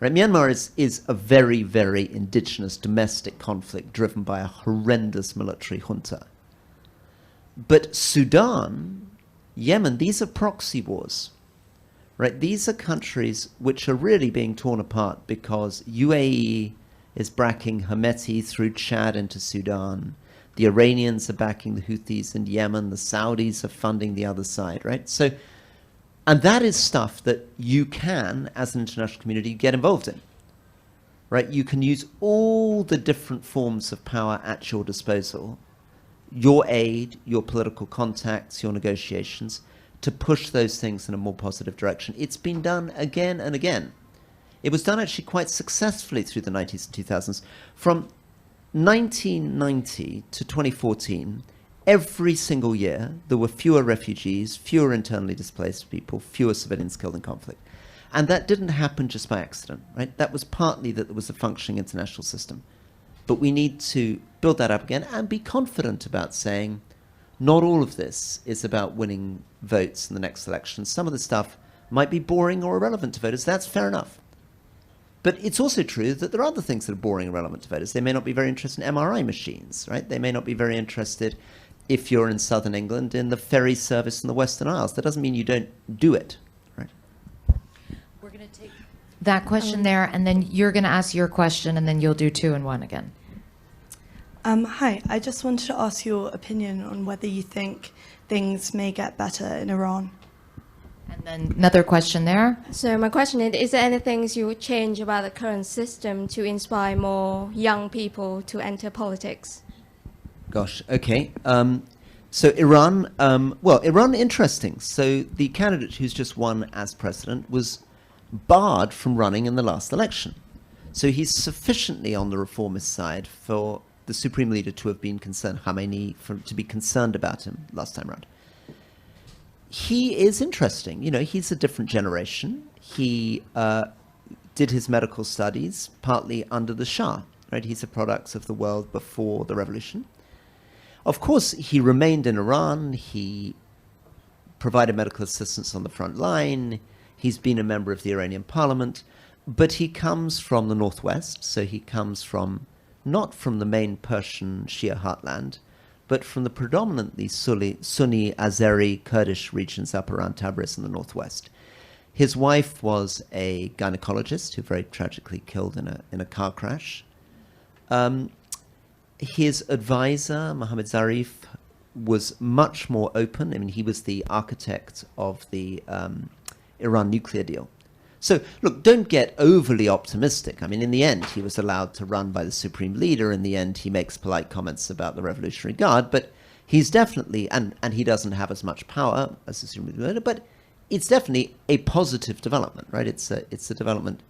B: right? Myanmar is a very, very indigenous domestic conflict driven by a horrendous military junta. But Sudan, Yemen, these are proxy wars, right? These are countries which are really being torn apart because UAE is backing Houthi through Chad into Sudan. The Iranians are backing the Houthis in Yemen. The Saudis are funding the other side, right? So, and that is stuff that you can, as an international community, get involved in, right? You can use all the different forms of power at your disposal, your aid, your political contacts, your negotiations, to push those things in a more positive direction. It's been done again and again. It was done actually quite successfully through the 90s and 2000s. From 1990 to 2014, every single year, there were fewer refugees, fewer internally displaced people, fewer civilians killed in conflict. And that didn't happen just by accident, right? That was partly that there was a functioning international system. But we need to build that up again and be confident about saying, not all of this is about winning votes in the next election. Some of the stuff might be boring or irrelevant to voters. That's fair enough. But it's also true that there are other things that are boring and irrelevant to voters. They may not be very interested in MRI machines, right? They may not be very interested, if you're in southern England, in the ferry service in the Western Isles. That doesn't mean you don't do it, right?
A: We're going to take that question there, and then you're going to ask your question, and then you'll do 2 and 1 again.
H: Hi, I just wanted to ask your opinion on whether you think things may get better in Iran.
A: And then another question there.
F: So my question is there any things you would change about the current system to inspire more young people to enter politics?
B: Gosh, okay. So Iran, Iran, interesting. So the candidate who's just won as president was barred from running in the last election. So he's sufficiently on the reformist side for the supreme leader to have been concerned, Khamenei, to be concerned about him last time around. He is interesting. You know, he's a different generation. he did his medical studies partly under the Shah, right? He's a product of the world before the revolution. Of course, he remained in Iran. He provided medical assistance on the front line. He's been a member of the Iranian parliament, but he comes from the northwest, so he comes from, not from the main Persian Shia heartland, but from the predominantly Sunni Azeri Kurdish regions up around Tabriz in the northwest. His wife was a gynecologist who very tragically killed in a car crash. His advisor, Mohammad Zarif, was much more open. I mean, he was the architect of the Iran nuclear deal. So, look, don't get overly optimistic. I mean, in the end, he was allowed to run by the supreme leader. In the end, he makes polite comments about the Revolutionary Guard, but he's definitely, and he doesn't have as much power as the supreme leader, but it's definitely a positive development, right? It's a development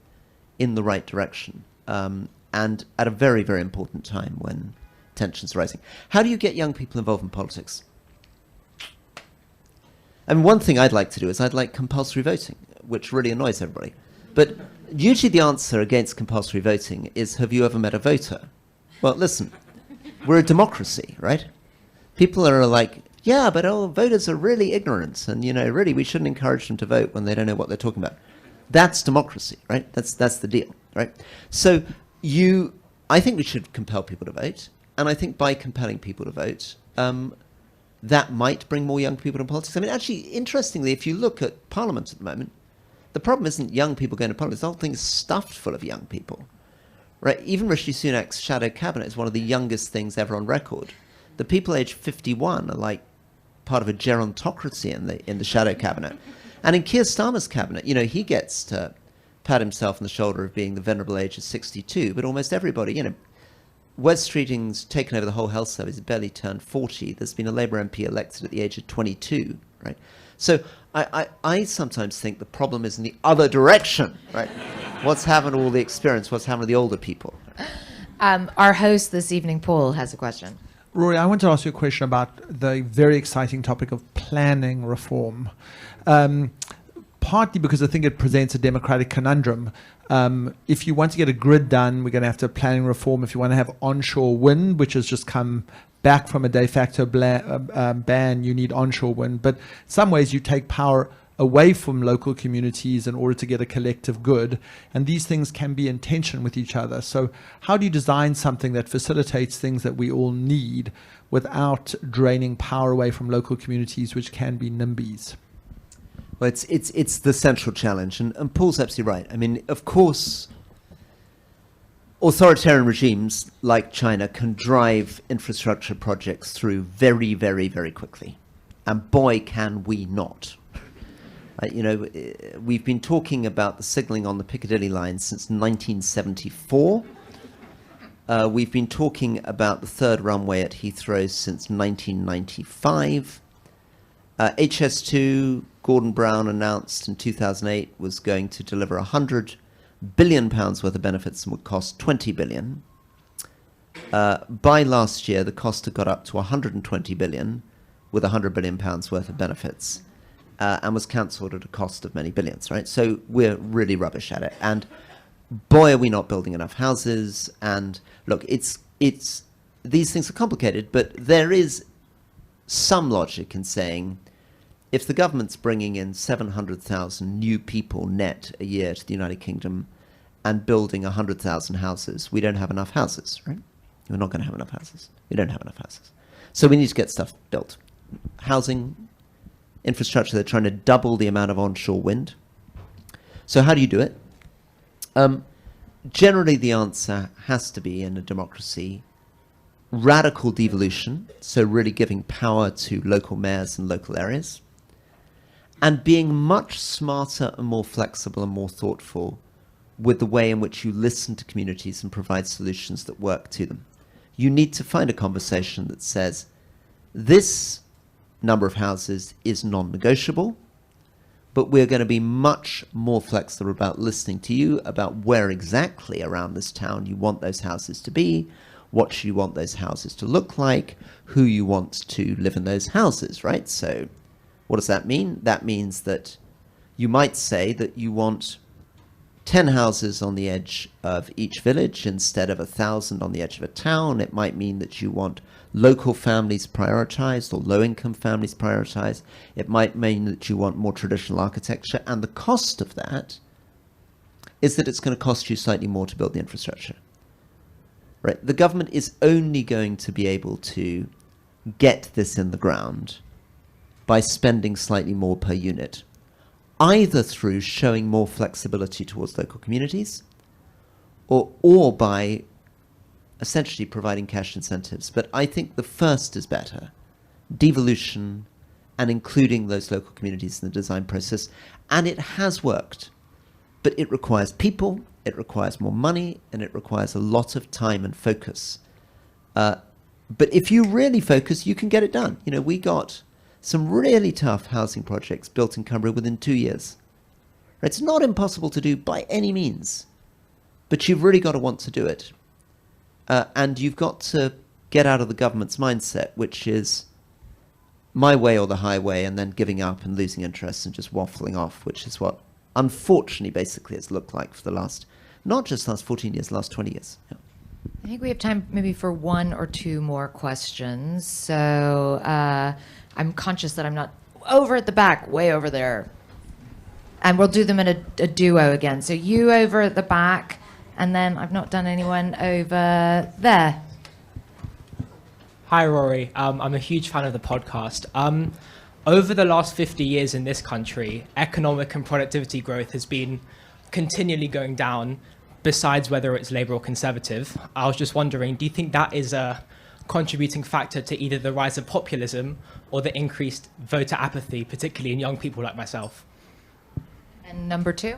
B: in the right direction, and at a very, very important time when tensions are rising. How do you get young people involved in politics? And one thing I'd like to do is I'd like compulsory voting, which really annoys everybody. But usually the answer against compulsory voting is, have you ever met a voter? Well, listen, we're a democracy, right? People are like, yeah, but voters are really ignorant, and, really we shouldn't encourage them to vote when they don't know what they're talking about. That's democracy, right? That's the deal, right? So I think we should compel people to vote, and I think by compelling people to vote, that might bring more young people to politics. I mean, actually, interestingly, if you look at Parliament at the moment, the problem isn't young people going to politics. The whole thing is stuffed full of young people, right? Even Rishi Sunak's shadow cabinet is one of the youngest things ever on record. The people aged 51 are like part of a gerontocracy in the shadow cabinet. And in Keir Starmer's cabinet, he gets to pat himself on the shoulder of being the venerable age of 62, but almost everybody, Wes Streeting's taken over the whole health service, barely turned 40. There's been a Labour MP elected at the age of 22, right? So I sometimes think the problem is in the other direction, right? What's happened to all the experience? What's happened to the older people?
A: Our host this evening, Paul, has a question.
I: Rory, I want to ask you a question about the very exciting topic of planning reform. Partly because I think it presents a democratic conundrum. If you want to get a grid done, we're going to have to have planning reform. If you want to have onshore wind, which has just come back from a de facto ban, you need onshore wind. But in some ways, you take power away from local communities in order to get a collective good. And these things can be in tension with each other. So how do you design something that facilitates things that we all need without draining power away from local communities, which can be NIMBYs?
B: Well, it's the central challenge, and Paul's absolutely right. I mean, of course, authoritarian regimes like China can drive infrastructure projects through very, very, very quickly, and boy, can we not. We've been talking about the signalling on the Piccadilly line since 1974. We've been talking about the third runway at Heathrow since 1995. HS2, Gordon Brown announced in 2008 was going to deliver £100 billion worth of benefits and would cost $20 billion. By last year, the cost had got up to £120 billion with £100 billion worth of benefits, and was cancelled at a cost of many billions, right? So we're really rubbish at it. And boy, are we not building enough houses. And look, it's these things are complicated, but there is some logic in saying, if the government's bringing in 700,000 new people net a year to the United Kingdom and building 100,000 houses, we don't have enough houses, right? We're not going to have enough houses. We don't have enough houses. So we need to get stuff built. Housing, infrastructure, they're trying to double the amount of onshore wind. So how do you do it? Generally, the answer has to be, in a democracy, radical devolution, so really giving power to local mayors and local areas, and being much smarter and more flexible and more thoughtful with the way in which you listen to communities and provide solutions that work to them. You need to find a conversation that says, this number of houses is non-negotiable, but we're going to be much more flexible about listening to you about where exactly around this town you want those houses to be, what you want those houses to look like, who you want to live in those houses, right? So what does that mean? That means that You might say that you want 10 houses on the edge of each village instead of 1,000 on the edge of a town. It might mean that you want local families prioritized or low-income families prioritized. It might mean that you want more traditional architecture. And the cost of that is that it's going to cost you slightly more to build the infrastructure. Right? The government is only going to be able to get this in the ground by spending slightly more per unit, either through showing more flexibility towards local communities or by essentially providing cash incentives. But I think the first is better. Devolution and including those local communities in the design process. And it has worked. But it requires people, it requires more money, and it requires a lot of time and focus. But if you really focus, you can get it done. You know, we got some really tough housing projects built in Cumbria within 2 years. It's not impossible to do by any means, but you've really got to want to do it. And you've got to get out of the government's mindset, which is my way or the highway, and then giving up and losing interest and just waffling off, which is what, unfortunately, basically it's looked like for the last, not just last 14 years, last 20 years. Yeah.
A: I think we have time maybe for one or two more questions. So I'm conscious that I'm not over at the back, way over there. And we'll do them in a duo again. So you over at the back, and then I've not done anyone over there.
J: Hi, Rory. I'm a huge fan of the podcast. Over the last 50 years in this country, economic and productivity growth has been continually going down, besides whether it's Labour or Conservative. I was just wondering, do you think that is a contributing factor to either the rise of populism or the increased voter apathy, particularly in young people like myself?
A: And number two?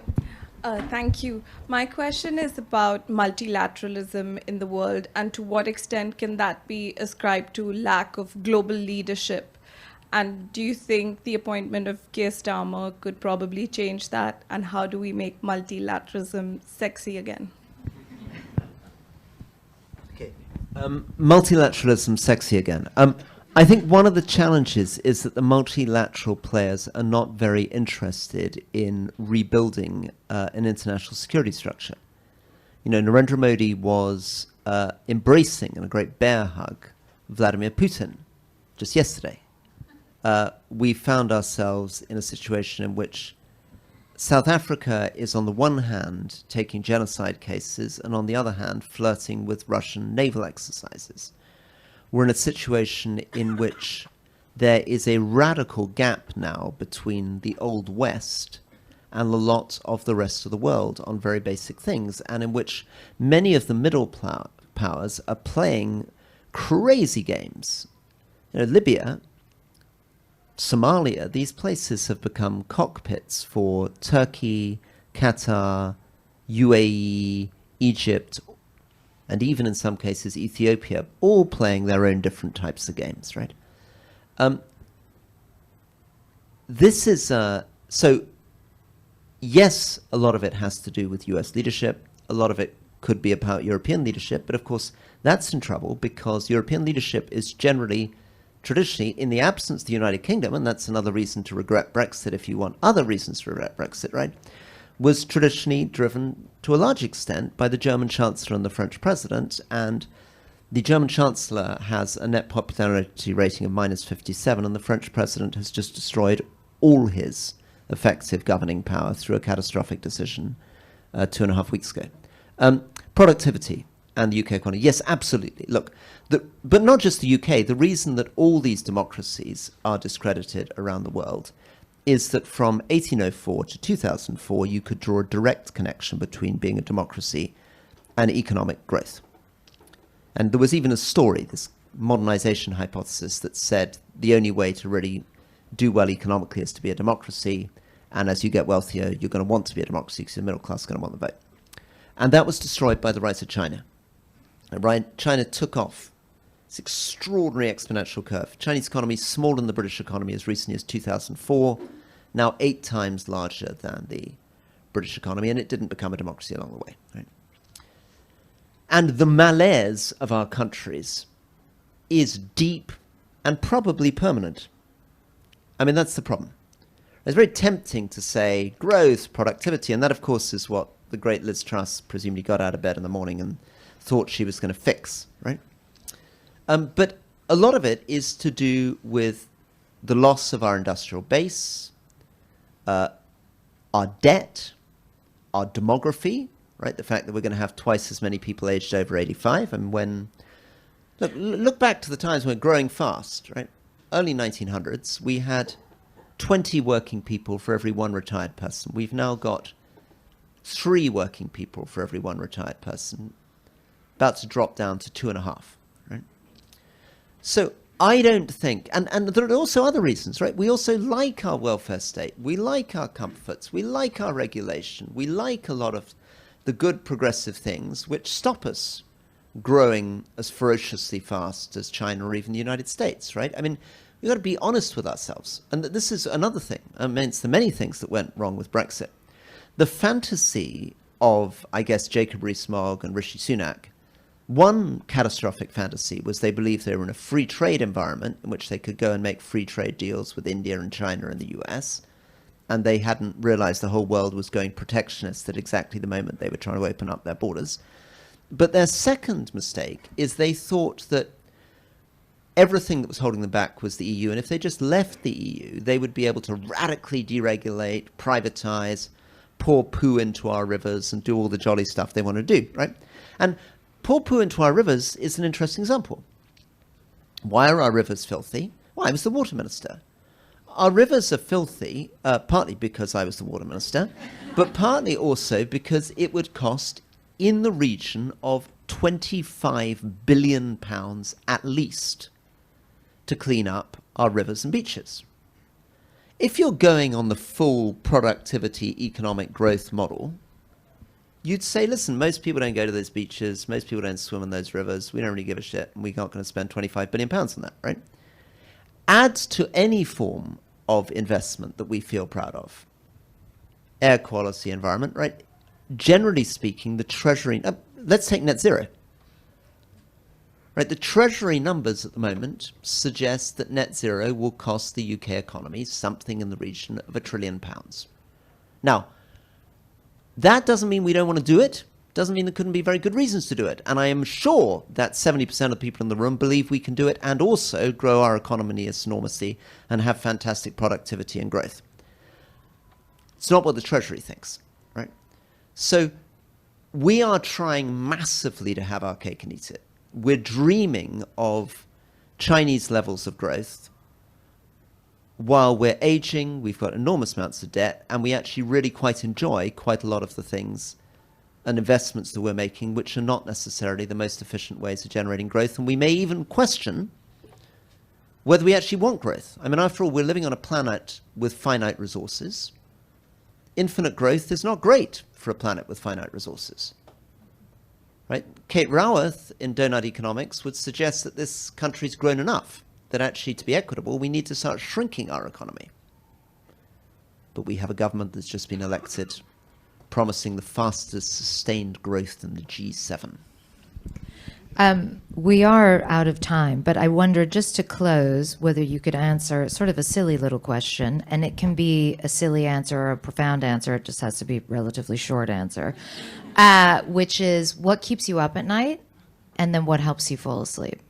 K: Thank you. My question is about multilateralism in the world, and to what extent can that be ascribed to lack of global leadership? And do you think the appointment of Keir Starmer could probably change that? And how do we make multilateralism sexy again?
B: Okay. Multilateralism sexy again. I think one of the challenges is that the multilateral players are not very interested in rebuilding an international security structure. You know, Narendra Modi was embracing, in a great bear hug, Vladimir Putin just yesterday. We found ourselves in a situation in which South Africa is on the one hand taking genocide cases and on the other hand flirting with Russian naval exercises. We're in a situation in which there is a radical gap now between the Old West and a lot of the rest of the world on very basic things, and in which many of the middle powers are playing crazy games. You know, Libya, Somalia, these places have become cockpits for Turkey, Qatar, UAE, Egypt, and even in some cases Ethiopia, all playing their own different types of games, right? This is, so yes, a lot of it has to do with US leadership. A lot of it could be about European leadership, but of course that's in trouble because European leadership is generally, traditionally, in the absence of the United Kingdom, and that's another reason to regret Brexit if you want other reasons to regret Brexit, right, was traditionally driven to a large extent by the German Chancellor and the French President, and the German Chancellor has a net popularity rating of -57, and the French President has just destroyed all his effective governing power through a catastrophic decision 2.5 weeks ago. Productivity and the UK economy. Yes, absolutely. Look, but not just the UK. The reason that all these democracies are discredited around the world is that from 1804 to 2004, you could draw a direct connection between being a democracy and economic growth. And there was even a story, this modernization hypothesis, that said the only way to really do well economically is to be a democracy, and as you get wealthier, you're going to want to be a democracy because the middle class is going to want the vote. And that was destroyed by the rise of China. Right? China took off. This extraordinary exponential curve. Chinese economy smaller than the British economy as recently as 2004, now 8 times larger than the British economy, and it didn't become a democracy along the way. Right? And the malaise of our countries is deep and probably permanent. I mean, that's the problem. It's very tempting to say growth, productivity, and that, of course, is what the great Liz Truss presumably got out of bed in the morning and thought she was going to fix, right? But a lot of it is to do with the loss of our industrial base, our debt, our demography, right? The fact that we're going to have twice as many people aged over 85. And when, look back to the times when we're growing fast, right? Early 1900s, we had 20 working people for every one retired person. We've now got 3 working people for every one retired person, about to drop down to 2.5, right? So I don't think, and there are also other reasons, right? We also like our welfare state. We like our comforts. We like our regulation. We like a lot of the good progressive things which stop us growing as ferociously fast as China or even the United States, right? I mean, we've got to be honest with ourselves. And this is another thing amongst the many things that went wrong with Brexit. The fantasy of, I guess, Jacob Rees-Mogg and Rishi Sunak, one catastrophic fantasy was they believed they were in a free trade environment in which they could go and make free trade deals with India and China and the US. And they hadn't realized the whole world was going protectionist at exactly the moment they were trying to open up their borders. But their second mistake is they thought that everything that was holding them back was the EU. And if they just left the EU, they would be able to radically deregulate, privatize, pour poo into our rivers and do all the jolly stuff they want to do, right? And pour poo into our rivers is an interesting example. Why are our rivers filthy? Well, I was the water minister. Our rivers are filthy, partly because I was the water minister, but partly also because it would cost in the region of £25 billion at least to clean up our rivers and beaches. If you're going on the full productivity economic growth model, you'd say, listen, most people don't go to those beaches, most people don't swim in those rivers, we don't really give a shit, and we're not going to spend £25 billion on that, right? Add to any form of investment that we feel proud of. Air quality, environment, right? Generally speaking, the Treasury, let's take net zero. Right, the Treasury numbers at the moment suggest that net zero will cost the UK economy something in the region of £1 trillion. Now, that doesn't mean we don't want to do it. Doesn't mean there couldn't be very good reasons to do it. And I am sure that 70% of people in the room believe we can do it and also grow our economy enormously and have fantastic productivity and growth. It's not what the Treasury thinks, right? So we are trying massively to have our cake and eat it. We're dreaming of Chinese levels of growth while we're aging, we've got enormous amounts of debt, and we actually really quite enjoy quite a lot of the things and investments that we're making, which are not necessarily the most efficient ways of generating growth. And we may even question whether we actually want growth. I mean, after all, we're living on a planet with finite resources. Infinite growth is not great for a planet with finite resources. Right? Kate Raworth in Donut Economics would suggest that this country's grown enough, that actually to be equitable, we need to start shrinking our economy. But we have a government that's just been elected promising the fastest sustained growth in the G7.
A: We are out of time, but I wonder, just to close, whether you could answer sort of a silly little question, and it can be a silly answer or a profound answer, it just has to be a relatively short answer, which is, what keeps you up at night, and then what helps you fall asleep?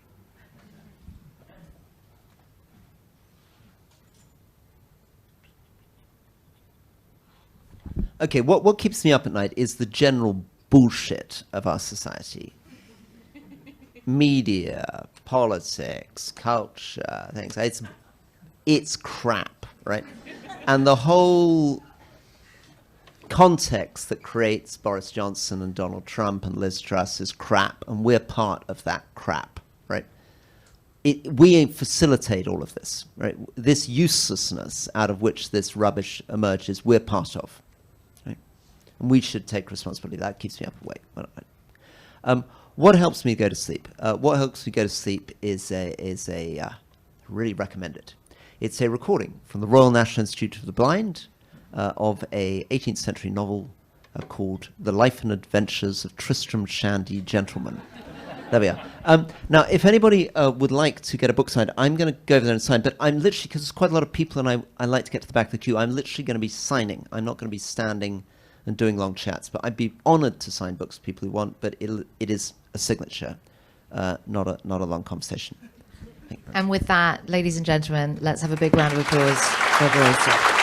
B: Okay, what keeps me up at night is the general bullshit of our society. Media, politics, culture, things. It's crap, right? And the whole context that creates Boris Johnson and Donald Trump and Liz Truss is crap, and we're part of that crap, right? We facilitate all of this, right? This uselessness out of which this rubbish emerges, we're part of, right? And we should take responsibility. That keeps me up awake. What helps me go to sleep? What helps me go to sleep is really recommend it. It's a recording from the Royal National Institute of the Blind of a 18th century novel called The Life and Adventures of Tristram Shandy Gentleman. There we are. Now, if anybody would like to get a book signed, I'm going to go over there and sign. But I'm literally, because there's quite a lot of people and I like to get to the back of the queue, I'm literally going to be signing. I'm not going to be standing and doing long chats. But I'd be honoured to sign books for people who want. But it is a signature, not a long conversation.
A: And with that, ladies and gentlemen, let's have a big round of applause for Rory Stewart.